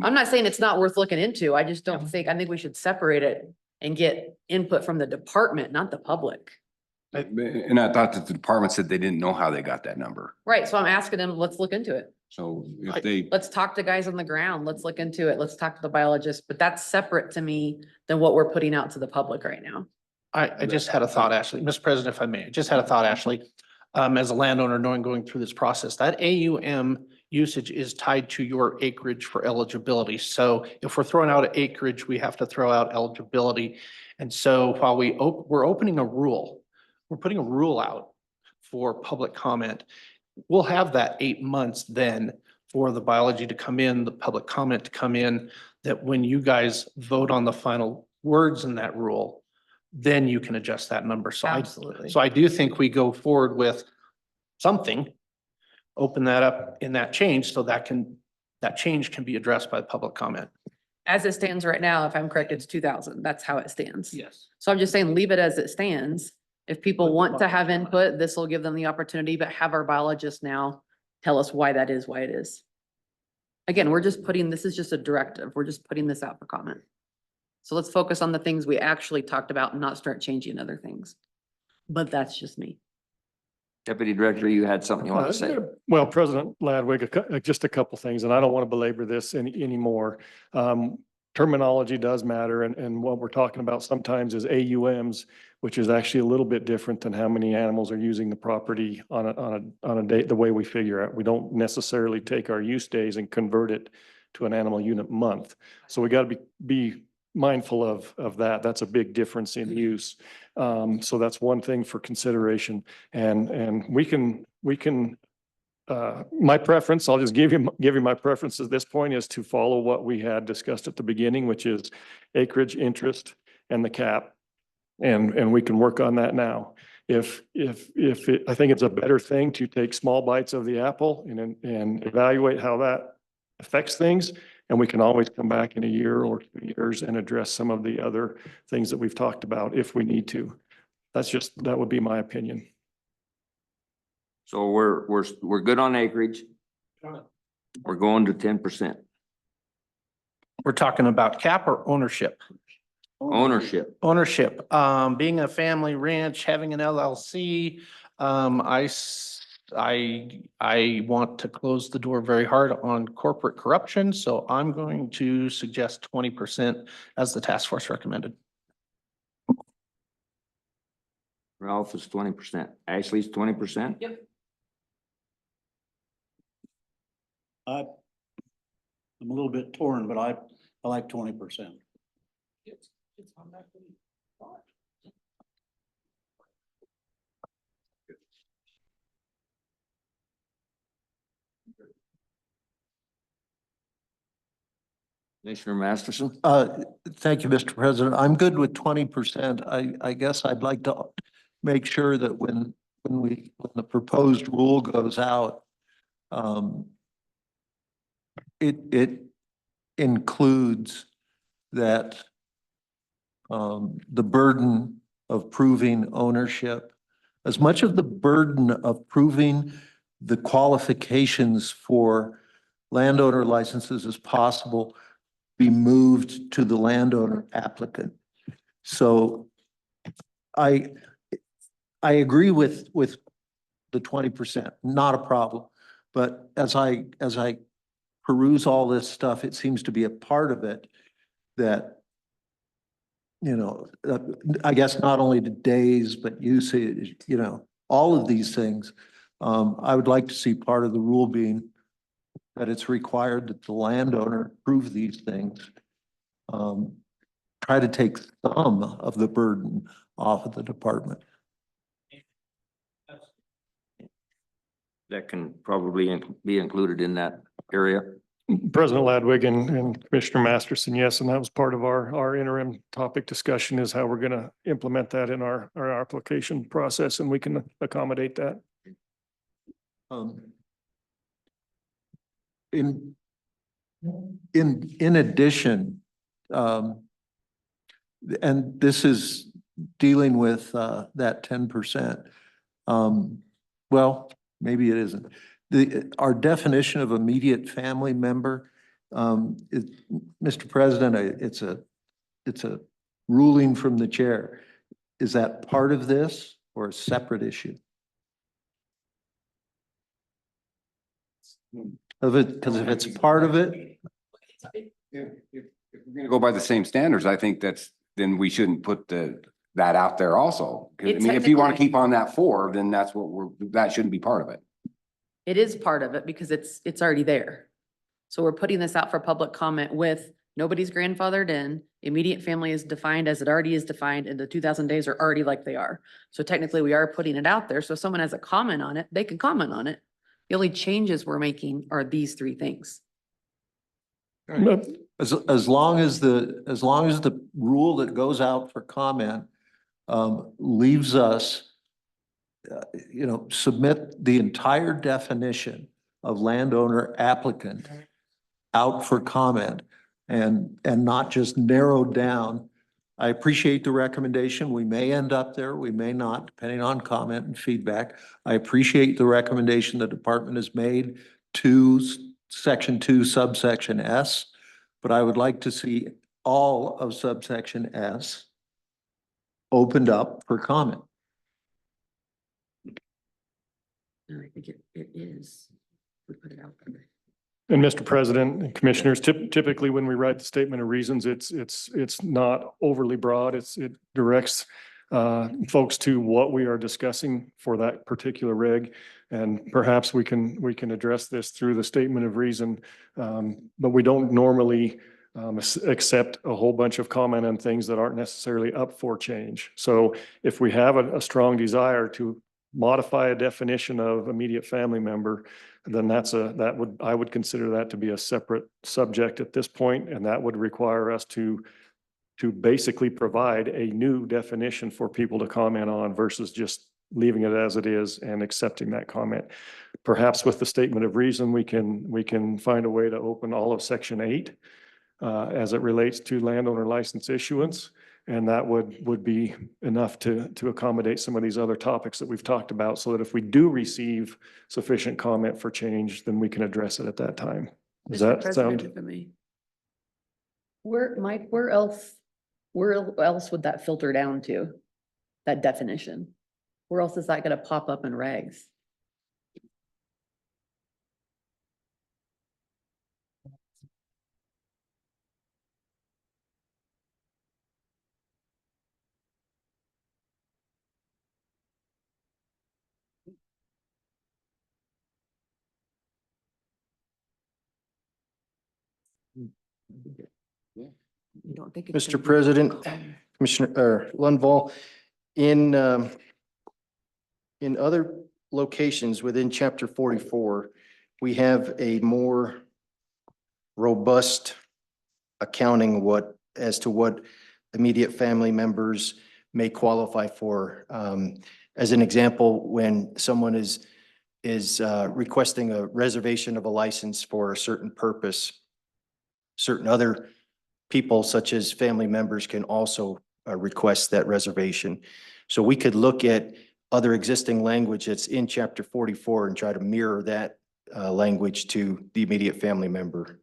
I'm not saying it's not worth looking into. I just don't think, I think we should separate it and get input from the department, not the public. and I thought that the department said they didn't know how they got that number. Right, so I'm asking them, let's look into it. So if they, Let's talk to guys on the ground. Let's look into it. Let's talk to the biologist, but that's separate to me than what we're putting out to the public right now. I just had a thought, Ashley. Mr. President, if I may, I just had a thought, Ashley. As a landowner, knowing going through this process, that AUM usage is tied to your acreage for eligibility. So if we're throwing out acreage, we have to throw out eligibility. And so while we're opening a rule, we're putting a rule out for public comment. We'll have that 8 months then for the biology to come in, the public comment to come in, that when you guys vote on the final words in that rule, then you can adjust that number. Absolutely. So I do think we go forward with something, open that up in that change so that change can be addressed by the public comment. As it stands right now, if I'm correct, it's 2,000. That's how it stands. Yes. So I'm just saying, leave it as it stands. If people want to have input, this will give them the opportunity, but have our biologists now tell us why that is, why it is. Again, this is just a directive. We're just putting this out for comment. So let's focus on the things we actually talked about and not start changing other things. But that's just me. Deputy Director, you had something you want to say? Well, President Ladwig, just a couple things, and I don't want to belabor this anymore. Terminology does matter, and what we're talking about sometimes is AUMs, which is actually a little bit different than how many animals are using the property on a day, the way we figure it. We don't necessarily take our use days and convert it to an animal unit month. So we got to be mindful of that. That's a big difference in use. So that's one thing for consideration. And we can, my preference, I'll just give you my preference at this point is to follow what we had discussed at the beginning, which is acreage, interest, and the cap. And we can work on that now. I think it's a better thing to take small bites of the apple and evaluate how that affects things. And we can always come back in a year or 2 years and address some of the other things that we've talked about if we need to. That would be my opinion. So we're good on acreage. We're going to 10%. We're talking about cap or ownership? Ownership. Ownership, being a family ranch, having an LLC, I want to close the door very hard on corporate corruption, so I'm going to suggest 20% as the task force recommended. Ralph is 20%. Ashley's 20%. Yep. I'm a little bit torn, but I like 20%. Commissioner Masterson? Thank you, Mr. President. I'm good with 20%. I guess I'd like to make sure that when the proposed rule goes out, it includes that the burden of proving ownership, as much of the burden of proving the qualifications for landowner licenses as possible be moved to the landowner applicant. So I agree with the 20%, not a problem. But as I peruse all this stuff, it seems to be a part of it that, you know, I guess not only the days, but usage, you know, all of these things. I would like to see part of the rule being that it's required that the landowner prove these things. Try to take some of the burden off of the department. That can probably be included in that area. President Ladwig and Commissioner Masterson, yes, and that was part of our interim topic discussion is how we're going to implement that in our application process, and we can accommodate that. In addition, and this is dealing with that 10%. Well, maybe it isn't. Our definition of immediate family member, Mr. President, it's a ruling from the chair. Is that part of this or a separate issue? Because if it's part of it. If we're gonna go by the same standards, I think then we shouldn't put that out there also. 'Cause, I mean, if you want to keep on that 4, then that shouldn't be part of it. It is part of it because it's already there. So we're putting this out for public comment with nobody's grandfathered in. Immediate family is defined as it already is defined, and the 2,000 days are already like they are. So technically we are putting it out there. So if someone has a comment on it, they can comment on it. The only changes we're making are these 3 things. As long as the rule that goes out for comment leaves us, you know, submit the entire definition of landowner applicant out for comment and not just narrowed down. I appreciate the recommendation. We may end up there, we may not, depending on comment and feedback. I appreciate the recommendation the department has made to section 2, subsection S, but I would like to see all of subsection S opened up for comment. And I think it is. We put it out there. And Mr. President and Commissioners, typically when we write the statement of reasons, it's not overly broad. It directs folks to what we are discussing for that particular rig. And perhaps we can address this through the statement of reason. But we don't normally accept a whole bunch of comment on things that aren't necessarily up for change. So if we have a strong desire to modify a definition of immediate family member, then I would consider that to be a separate subject at this point, and that would require us to basically provide a new definition for people to comment on versus just leaving it as it is and accepting that comment. Perhaps with the statement of reason, we can find a way to open all of section 8 as it relates to landowner license issuance. And that would be enough to accommodate some of these other topics that we've talked about, so that if we do receive sufficient comment for change, then we can address it at that time. Does Mr. that President, sound? if I may. Mike, where else would that filter down to? That definition? Where else is that gonna pop up in regs? I don't think. it's Mr. gonna be- President, Commissioner, or Lundvall, in other locations within chapter 44, we have a more robust accounting as to what immediate family members may qualify for. As an example, when someone is requesting a reservation of a license for a certain purpose, certain other people such as family members can also request that reservation. So we could look at other existing language that's in chapter 44 and try to mirror that language to the immediate family member.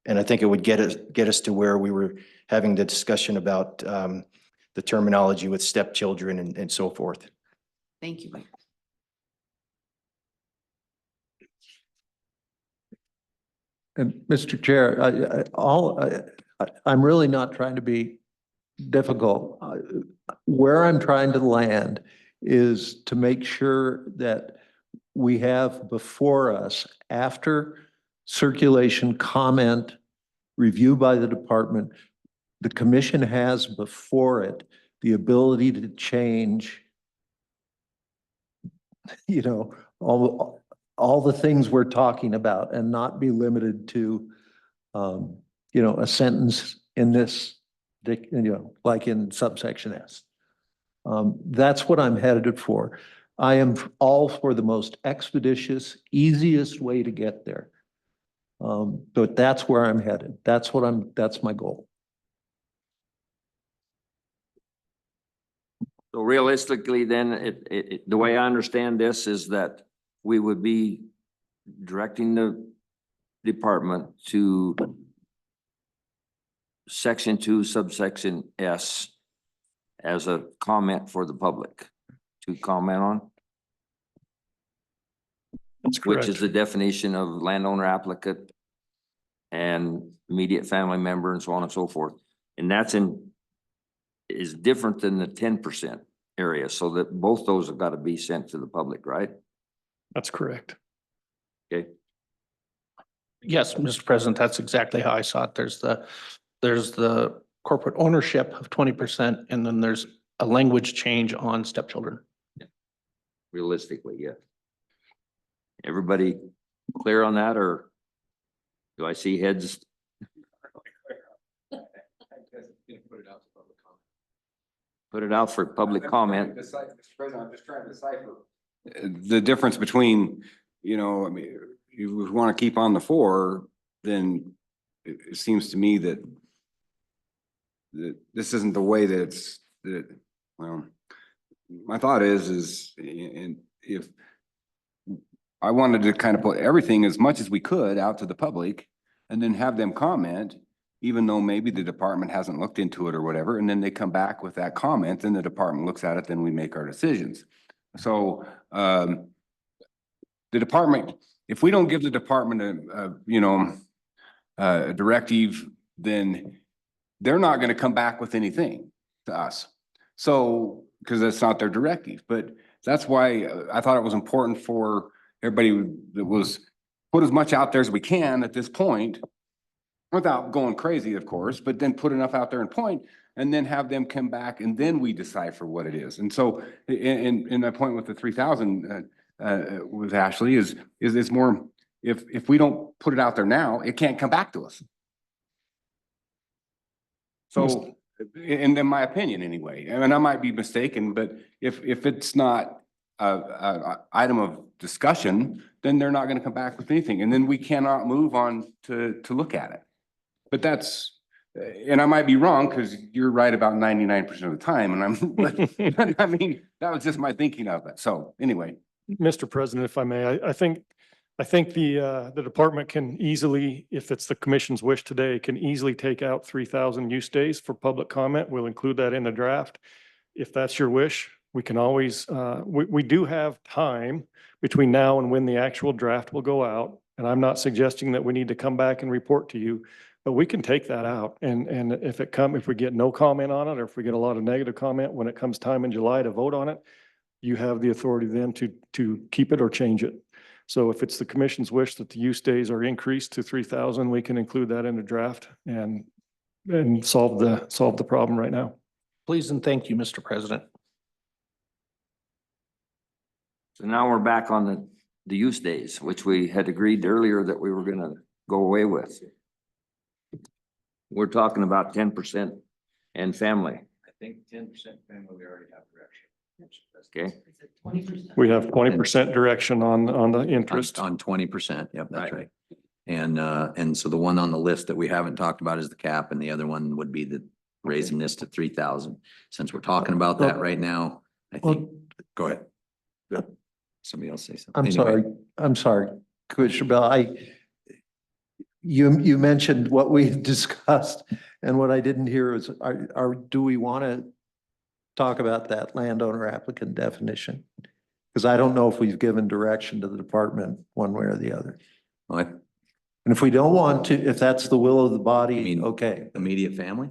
And I think it would get us to where we were having the discussion about the terminology with stepchildren and so forth. Thank you. Mike. And Mr. Chair, I'm really not trying to be difficult. Where I'm trying to land is to make sure that we have before us, after circulation, comment, review by the department, the commission has before it the ability to change, all the things we're talking about and not be limited to, a sentence in this, like in subsection S. That's what I'm headed for. I am all for the most expeditious, easiest way to get there. But that's where I'm headed. That's my goal. So realistically, then, the way I understand this is that we would be directing the department to section 2, subsection S as a comment for the public to comment on, That's which correct. is the definition of landowner applicant and immediate family member and so on and so forth. And is different than the 10% area, so that both those have got to be sent to the public, right? That's correct. Okay. Yes, Mr. President, that's exactly how I saw it. There's the corporate ownership of 20%, and then there's a language change on stepchildren. Realistically, yeah. Everybody clear on that, or do I see heads? Put it out for public comment. Mr. President, I'm just trying to decipher the difference between, I mean, if we want to keep on the 4, then it seems to me that this isn't the way well, my thought is, and if I wanted to kind of put everything as much as we could out to the public and then have them comment, even though maybe the department hasn't looked into it or whatever, and then they come back with that comment, then the department looks at it, then we make our decisions. So, the department, if we don't give the department a directive, then they're not going to come back with anything to us. So, because that's not their directive, but that's why I thought it was important for everybody that was put as much out there as we can at this point, without going crazy, of course, but then put enough out there and point, and then have them come back, and then we decipher what it is. And so, in my point with the 3,000 with Ashley is it's more, if we don't put it out there now, it can't come back to us. So, in my opinion, anyway, and I might be mistaken, but if it's not a item of discussion, then they're not going to come back with anything, and then we cannot move on to look at it. But that's, and I might be wrong, because you're right about 99% of the time, and but I mean, that was just my thinking of it. So anyway. Mr. President, if I may, I think the department can easily, if it's the commission's wish today, can easily take out 3,000 use days for public comment. We'll include that in the draft. If that's your wish, we can always, we do have time between now and when the actual draft will go out. And I'm not suggesting that we need to come back and report to you, but we can take that out. And if we get no comment on it, or if we get a lot of negative comment when it comes time in July to vote on it, you have the authority then to keep it or change it. So if it's the commission's wish that the use days are increased to 3,000, we can include that in the draft. And and solve the problem right now. Please and thank you, Mr. President. So now we're back on the use days, which we had agreed earlier that we were gonna go away with. We're talking about 10% and family, I think 10% family, we already have direction. okay? We have 20% direction on the interest. On 20%, yep, that's Right. right. And so the one on the list that we haven't talked about is the cap, and the other one would be the raising this to 3,000. Since we're talking about that right now, I think, go ahead. Somebody else say something. I'm sorry, Commissioner Bell, you mentioned what we discussed, and what I didn't hear is, do we want to talk about that landowner applicant definition? Because I don't know if we've given direction to the department one way or the other. What? And if we don't want to, if that's the will of the I body, mean, okay. Immediate family?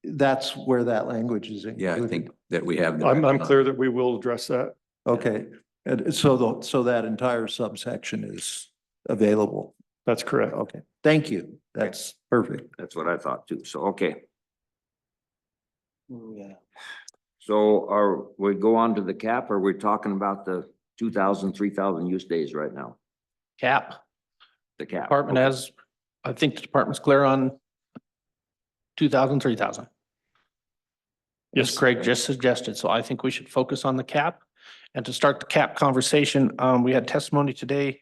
That's where that language is included. Yeah, I think that we have. I'm clear that we will address that. Okay, and so that entire subsection is available. That's correct. Okay, thank you. That's perfect. That's what I thought too. So, okay. So we go on to the cap, or we're talking about the 2,000, 3,000 use days right now? Cap, The cap. department okay. has, I think the department's clear on 2,000, 3,000. Yes, Yes. Craig just suggested, so I think we should focus on the cap. And to start the cap conversation, we had testimony today.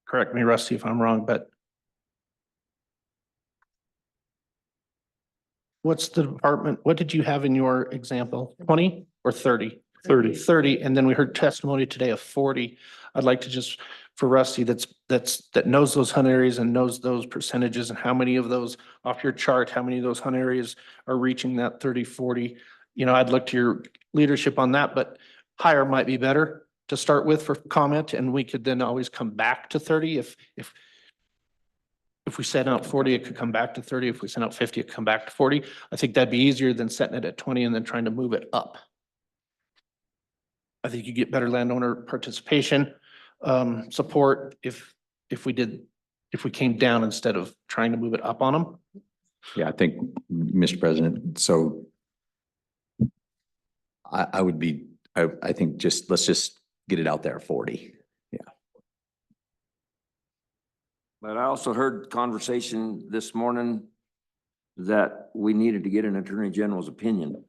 Correct me, Rusty, if I'm wrong, but what's the department, what did you have in your example? 20 or 30? 30. 30, and then we heard testimony today of 40. I'd like to just, for Rusty, that knows those hunt areas and knows those percentages and how many of those off your chart, how many of those hunt areas are reaching that 30, 40. You know, I'd look to your leadership on that, but higher might be better to start with for comment, and we could then always come back to 30. If we sent out 40, it could come back to 30. If we sent out 50, it could come back to 40. I think that'd be easier than setting it at 20 and then trying to move it up. I think you get better landowner participation, support if we came down instead of trying to move it up on them. Yeah, I think, Mr. President, so I think let's just get it out there, 40. Yeah. But I also heard conversation this morning that we needed to get an attorney general's opinion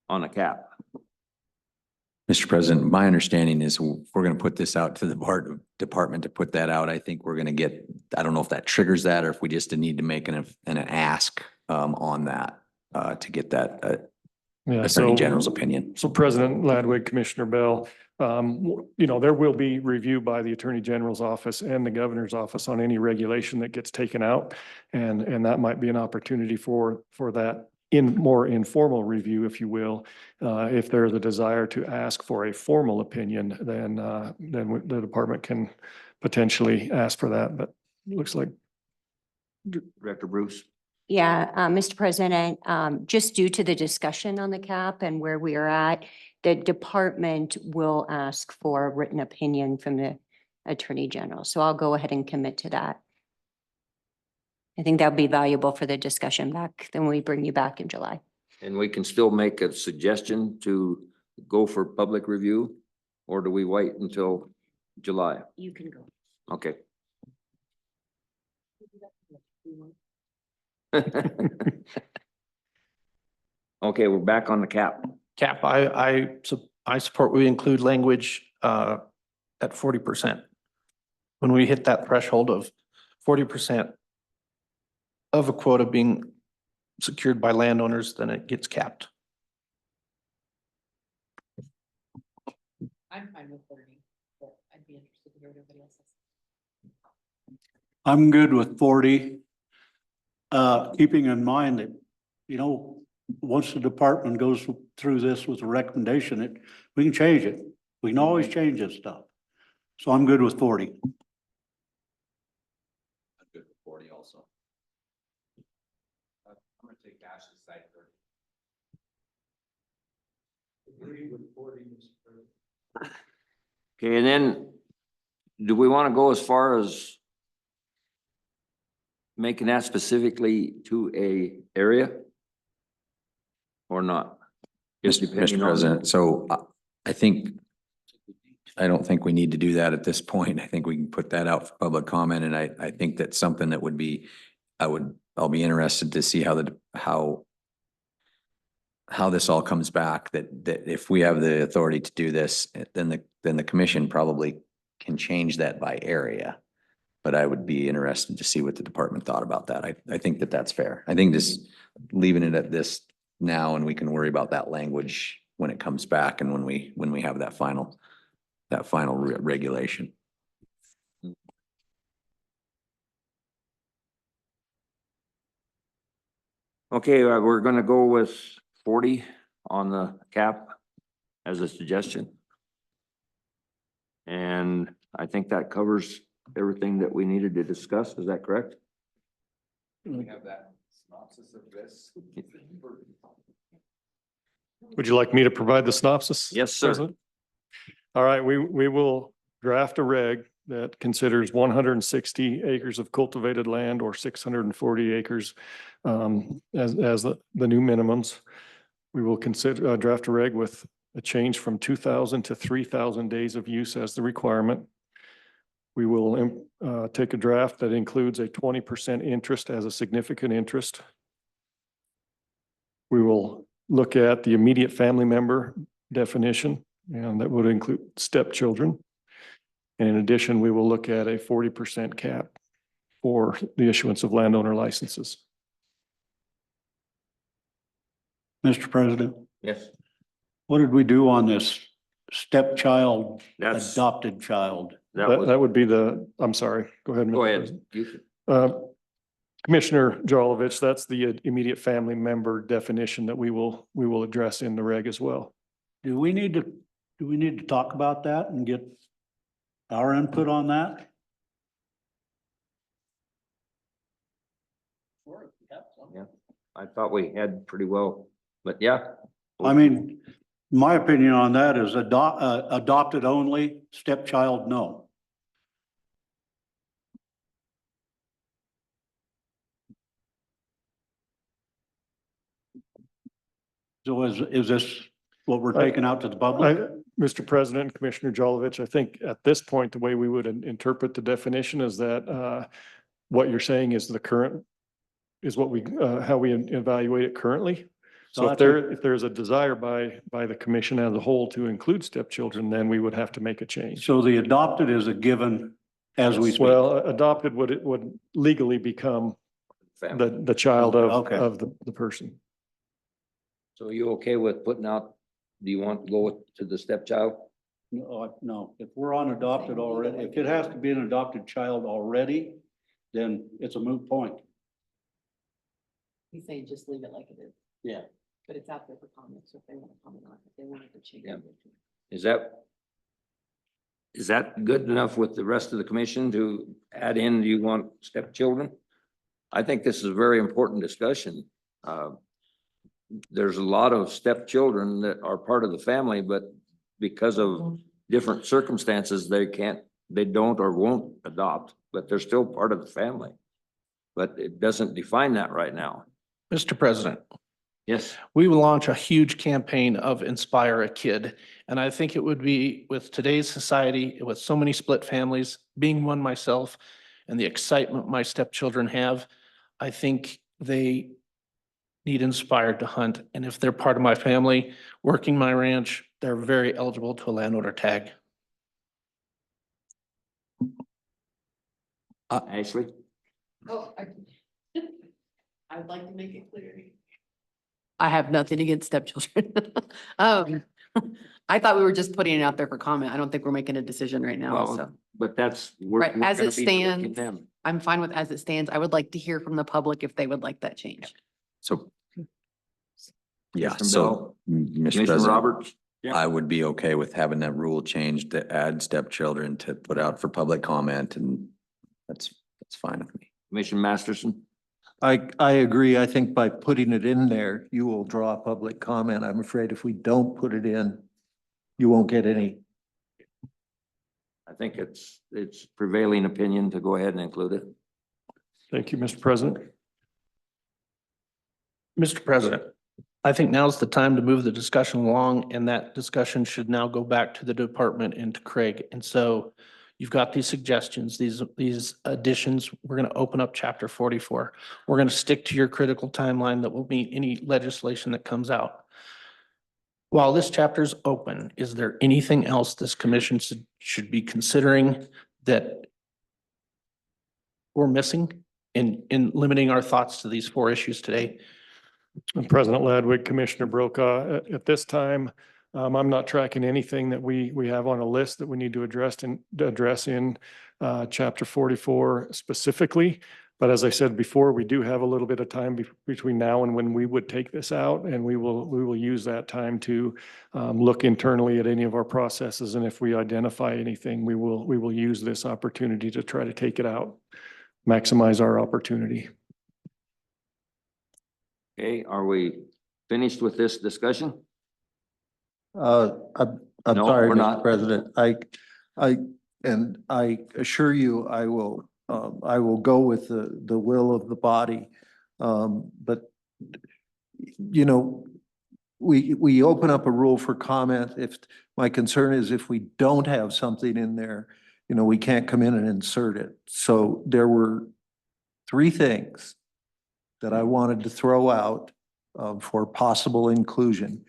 on a cap. Mr. President, my understanding is we're going to put this out to the department to put that out. I think we're going to get, I don't know if that triggers that or if we just need to make an ask on that to get that Yeah, Attorney General's opinion. So President Ladwig, Commissioner Bell, there will be review by the Attorney General's office and the Governor's office on any regulation that gets taken out. And that might be an opportunity for that more informal review, if you will. If there's a desire to ask for a formal opinion, then the department can potentially ask for that, but it looks like. Director Bruce? Yeah, Mr. President, just due to the discussion on the cap and where we are at, the department will ask for a written opinion from the Attorney General. So I'll go ahead and commit to that. I think that'll be valuable for the discussion back, then we bring you back in July. And we can still make a suggestion to go for public review, or do we wait until July? You can go. Okay. Okay, we're back on the cap. Cap, I support we include language at 40%. When we hit that threshold of 40% of a quota being secured by landowners, then it gets capped. I'm fine with 30, but I'd be interested to hear what everybody else says. I'm good with 40. Keeping in mind that, once the department goes through this with a recommendation, we can change it. We can always change this stuff. So I'm good with 40. I'm good with 40 also. I'm gonna take Ash's side 30. Agree with 40, Mr. President. Okay, and then do we want to go as far as making that specifically to a area? Or not? Just depending Mr. on- President, so I think, I don't think we need to do that at this point. I think we can put that out for public comment, and I think that's something that would be, I'll be interested to see how this all comes back, that if we have the authority to do this, then the commission probably can change that by area. But I would be interested to see what the department thought about that. I think that that's fair. I think just leaving it at this now, and we can worry about that language when it comes back and when we have that final regulation. Okay, we're gonna go with 40 on the cap as a suggestion. And I think that covers everything that we needed to discuss. Is that correct? We have that synopsis of this. Would you like me to provide the synopsis? Yes, sir. President? All right, we will draft a reg that considers 160 acres of cultivated land or 640 acres as the new minimums. We will consider draft a reg with a change from 2,000 to 3,000 days of use as the requirement. We will take a draft that includes a 20% interest as a significant interest. We will look at the immediate family member definition, and that would include stepchildren. And in addition, we will look at a 40% cap for the issuance of landowner licenses. Mr. President, Yes. what did we do on this stepchild, That's, adopted child? That would be I'm sorry, go ahead. go Mr. ahead. President. Commissioner Jolovich, that's the immediate family member definition that we will address in the reg as well. Do we need to talk about that and get our input on that? Yeah, I thought we had pretty well, but yeah. I mean, my opinion on that is adopted only, stepchild, no. So is this what we're taking out to the public? Mr. President, Commissioner Jolovich, I think at this point, the way we would interpret the definition is that what you're saying is what we, how we evaluate it currently. So if there's a desire by the commission as a whole to include stepchildren, then we would have to make a change. So the adopted is a given as we speak. Well, adopted would legally become the child Okay. of the person. So you okay with putting out, do you want to go to the stepchild? No, if we're on adopted already, if it has to be an adopted child already, then it's a moot point. He's saying just leave it like it is. Yeah. But it's out there for comments if they want to comment on it, if they wanted to change Yeah. it. Is that good enough with the rest of the commission to add in, do you want stepchildren? I think this is a very important discussion. There's a lot of stepchildren that are part of the family, but because of different circumstances, they don't or won't adopt, but they're still part of the family. But it doesn't define that right now. Mr. President, Yes. we will launch a huge campaign of Inspire a Kid. And I think it would be, with today's society, with so many split families, being one myself, and the excitement my stepchildren have, I think they need Inspired to hunt. And if they're part of my family, working my ranch, they're very eligible to a landowner tag. Ashley? Oh, I would like to make it clear. I have nothing against stepchildren. I thought we were just putting it out there for comment. I don't think we're making a decision right now, so. Well, but that's. Right, we're as gonna it be directing stands. them. I'm fine with as it stands. I would like to hear from the public if they would like that change. So, yeah, Commissioner so, Bell, Mr. Commissioner President, Roberts? Yeah. I would be okay with having that rule changed to add stepchildren to put out for public comment, and that's fine with me. Commissioner Masterson? I agree. I think by putting it in there, you will draw public comment. I'm afraid if we don't put it in, you won't get any. I think it's prevailing opinion to go ahead and include it. Thank you, Mr. President. Mr. President, I think now's the time to move the discussion along, and that discussion should now go back to the department and to Craig. And so you've got these suggestions, these additions. We're going to open up chapter 44. We're going to stick to your critical timeline that will meet any legislation that comes out. While this chapter is open, is there anything else this commission should be considering that we're missing in limiting our thoughts to these 4 issues today? President Ladwig, Commissioner Brokaw, at this time, I'm not tracking anything that we have on a list that we need to address in chapter 44 specifically. But as I said before, we do have a little bit of time between now and when we would take this out, and we will use that time to look internally at any of our processes. And if we identify anything, we will use this opportunity to try to take it out, maximize our opportunity. Okay, are we finished with this discussion? I'm No, sorry, we're Mr. not. President. I assure you, I will go with the will of the body. But, you know, we open up a rule for comment. If my concern is if we don't have something in there, you know, we can't come in and insert it. So there were 3 things that I wanted to throw out for possible inclusion.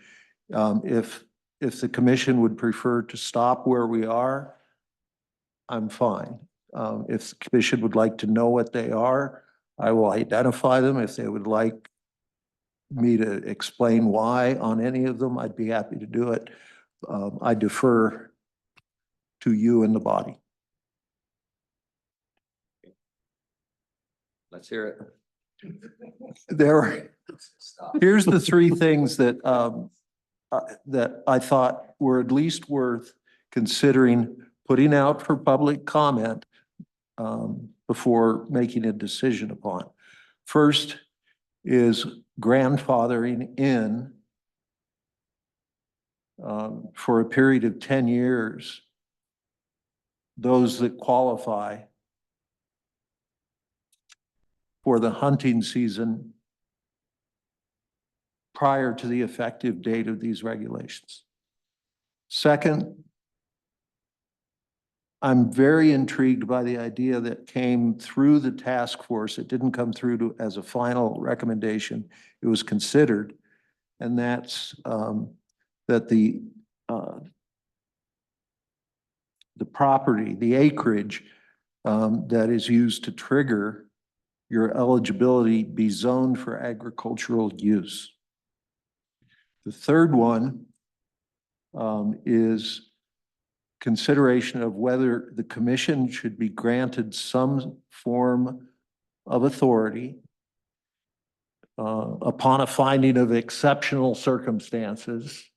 If the commission would prefer to stop where we are, I'm fine. If the commission would like to know what they are, I will identify them. If they would like me to explain why on any of them, I'd be happy to do it. I defer to you and the body. Let's hear it. Here's the 3 things that that I thought were at least worth considering putting out for public comment before making a decision upon. First is grandfathering in for a period of 10 years those that qualify for the hunting season prior to the effective date of these regulations. Second, I'm very intrigued by the idea that came through the task force. It didn't come through as a final recommendation. It was considered, and that's that the property, the acreage that is used to trigger your eligibility be zoned for agricultural use. The third one is consideration of whether the commission should be granted some form of authority upon a finding of exceptional circumstances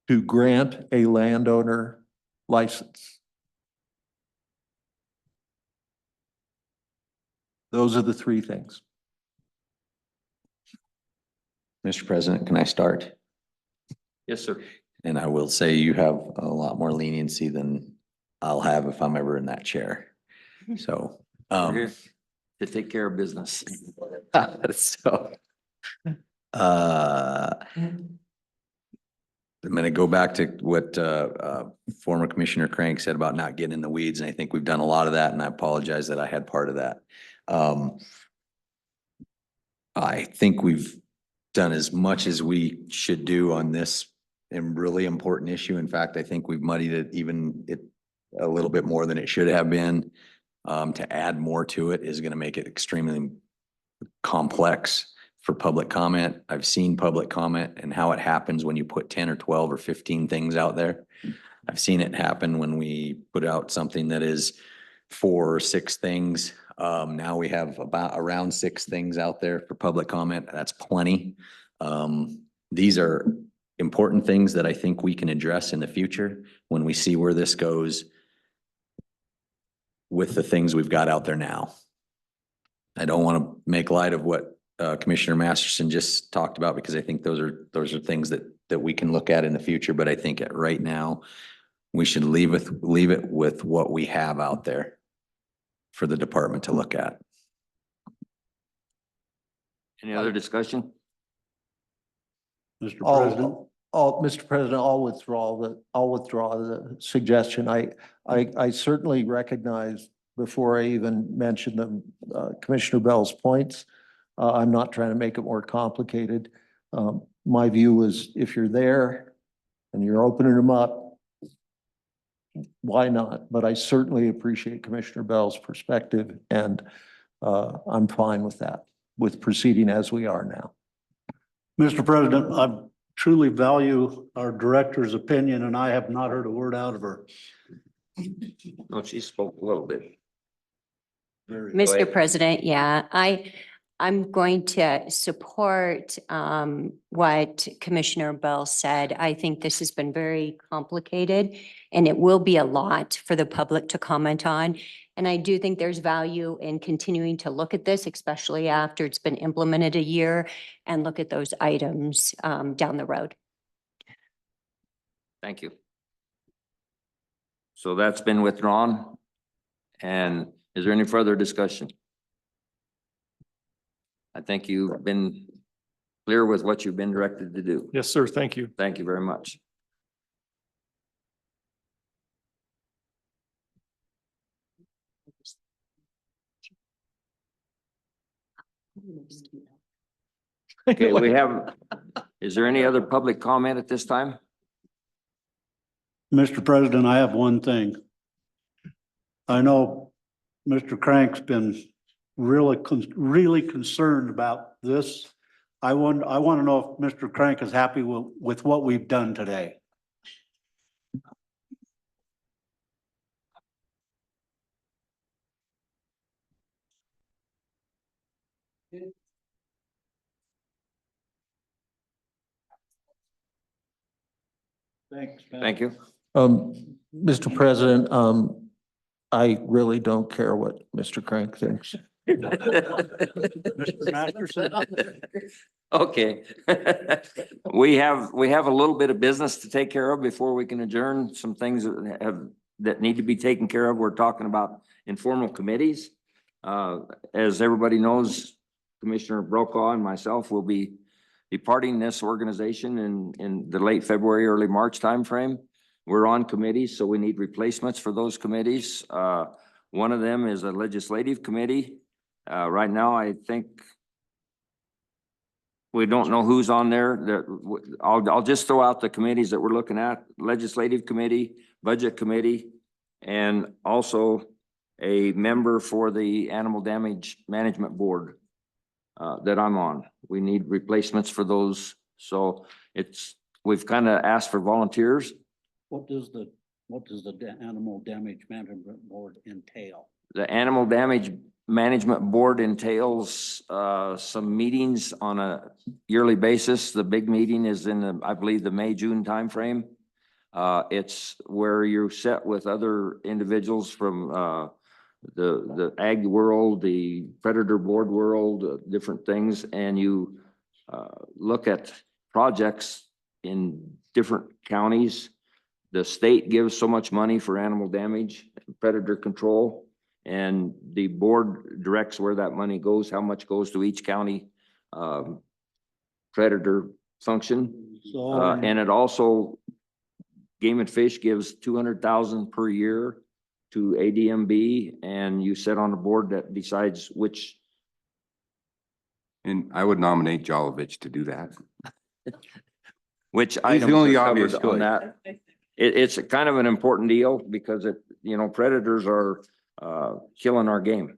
to grant a landowner license. Those are the 3 things. Mr. President, can I start? Yes, sir. And I will say you have a lot more leniency than I'll have if I'm ever in that chair. So, We're here to take care of business. I'm going to go back to what former Commissioner Crank said about not getting in the weeds, and I think we've done a lot of that, and I apologize that I had part of that. I think we've done as much as we should do on this really important issue. In fact, I think we've muddied it a little bit more than it should have been. To add more to it is going to make it extremely complex for public comment. I've seen public comment and how it happens when you put 10 or 12 or 15 things out there. I've seen it happen when we put out something that is 4 or 6 things. Now we have around 6 things out there for public comment. That's plenty. These are important things that I think we can address in the future when we see where this goes with the things we've got out there now. I don't want to make light of what Commissioner Masterson just talked about, because I think those are things that we can look at in the future. But I think right now we should leave it with what we have out there for the department to look at. Any other discussion? Mr. President. Mr. President, I'll withdraw the suggestion. I certainly recognize before I even mention Commissioner Bell's points. I'm not trying to make it more complicated. My view is if you're there and you're opening them up, why not? But I certainly appreciate Commissioner Bell's perspective, and I'm fine with that, with proceeding as we are now. Mr. President, I truly value our director's opinion, and I have not heard a word out of her. No, she spoke a little bit. Mr. President, yeah, I'm going to support what Commissioner Bell said. I think this has been very complicated and it will be a lot for the public to comment on. And I do think there's value in continuing to look at this, especially after it's been implemented a year, and look at those items down the road. Thank you. So that's been withdrawn. And is there any further discussion? I think you've been clear with what you've been directed to do. Yes, sir. Thank you. Thank you very much. Okay, we have, is there any other public comment at this time? Mr. President, I have one thing. I know Mr. Crank's been really concerned about this. I want to know if Mr. Crank is happy with what we've done today. Thanks. Thank you. Mr. President, I really don't care what Mr. Crank thinks. Mr. Masterson. Okay. We have a little bit of business to take care of before we can adjourn. Some things that need to be taken care of. We're talking about informal committees. As everybody knows, Commissioner Brokaw and myself will be departing this organization in the late February, early March timeframe. We're on committees, so we need replacements for those committees. One of them is a legislative committee. Right now, I think we don't know who's on there. I'll just throw out the committees that we're looking at: legislative committee, budget committee, and also a member for the animal damage management board that I'm on. We need replacements for those. So we've kind of asked for volunteers. What does the animal damage management board entail? The animal damage management board entails some meetings on a yearly basis. The big meeting is in I believe the May, June timeframe. It's where you're set with other individuals from the ag world, the predator board world, different things, and you look at projects in different counties. The state gives so much money for animal damage, predator control, and the board directs where that money goes, how much goes to each county predator function. And it also, Game and Fish gives 200,000 per year to ADMB, and you sit on a board that decides which. And I would nominate Jolovich to do that. Which the items only are obvious covered on choice. that. It's a kind of an important deal because predators are killing our game.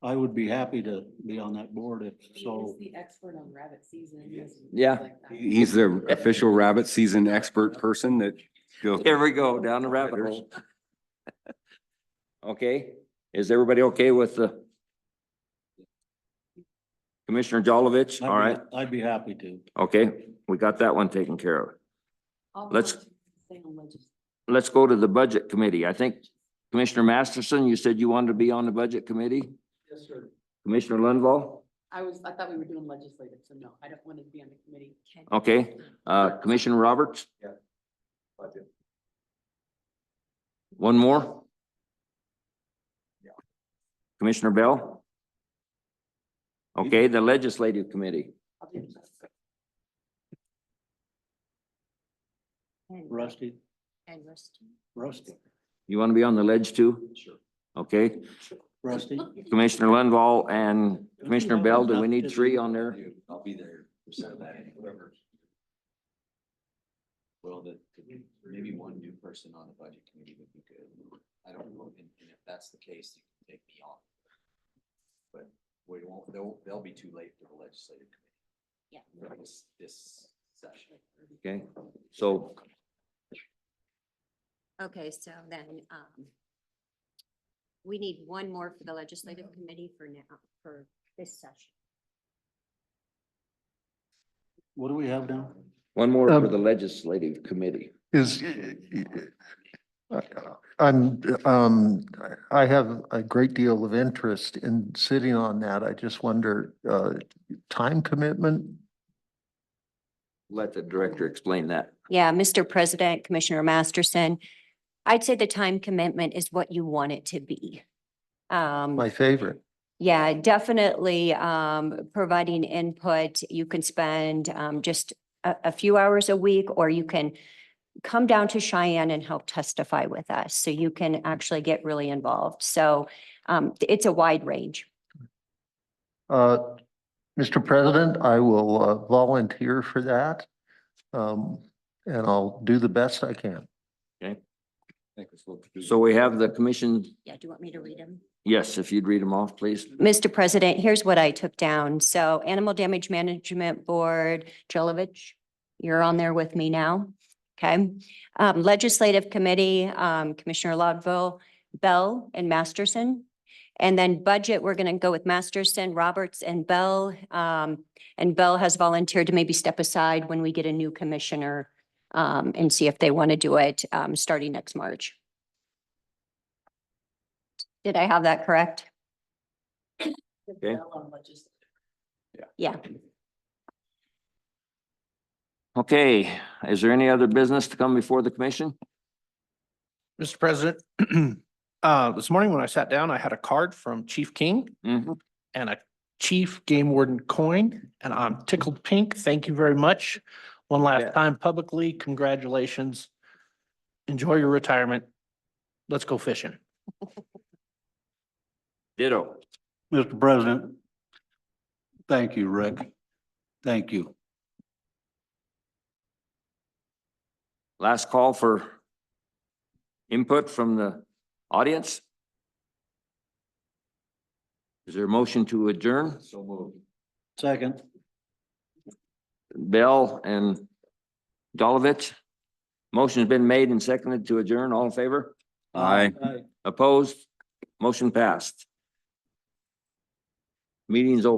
I would be happy to be on that board if so. The expert on rabbit season. Yeah. He's the official rabbit season expert person that goes. Here we go, down the rabbit hole. Okay, is everybody okay with the Commissioner Jolovich? All right, I'd be happy to. okay, we got that one taken care of. Let's go to the budget committee. I think Commissioner Masterson, you said you wanted to be on the budget committee? Yes, sir. Commissioner Linval? I thought we were doing legislative, so no, I don't want to be on the committee. Okay, Commissioner Roberts? Yeah. Budget. One more? Commissioner Bell? Okay, the legislative committee. Rusty, And Rusty. Rusty, You want to be on the ledge too? Sure. Okay, Rusty. Commissioner Lundvall and Commissioner Bell, do we need three on there? I'll be there for some of that, whoever. Well, maybe one new person on the budget committee would be good. I don't know, and if that's the case, you can take me off. But we won't, they'll be too late for the legislative committee. Yeah. For this session. Okay, so Okay, so then, we need one more for the legislative committee for now, for this session. What do we have now? one more for the legislative committee. I have a great deal of interest in sitting on that. I just wonder, time commitment? Let the director explain that. Yeah, Mr. President, Commissioner Masterson, I'd say the time commitment is what you want it to be. My favorite. Yeah, definitely, providing input. You can spend, just a few hours a week, or you can come down to Cheyenne and help testify with us. So you can actually get really involved. So, it's a wide range. Mr. President, I will volunteer for that. And I'll do the best I can. Okay. So we have the commission. Yeah, do you want me to read them? Yes, if you'd read them off, please. Mr. President, here's what I took down. So Animal Damage Management Board, Jelovich, you're on there with me now. Okay. Legislative Committee, Commissioner Laudville, Bell and Masterson. And then Budget, we're going to go with Masterson, Roberts and Bell. And Bell has volunteered to maybe step aside when we get a new commissioner and see if they want to do it starting next March. Did I have that correct? Okay. Yeah. Okay, is there any other business to come before the commission? Mr. President, this morning when I sat down, I had a card from Chief King Mhm. and a Chief Game Warden coin, and I'm tickled pink. Thank you very much. One last Yeah. time publicly, congratulations. Enjoy your retirement. Let's go fishing. Ditto. Mr. President. Thank you, Rick. Thank you. Last call for input from the audience. Is there a motion to adjourn? So moved. Second. Bell and Dolovich. Motion's been made and seconded to adjourn. All in favor? Aye. Opposed? Motion passed. Meeting's over.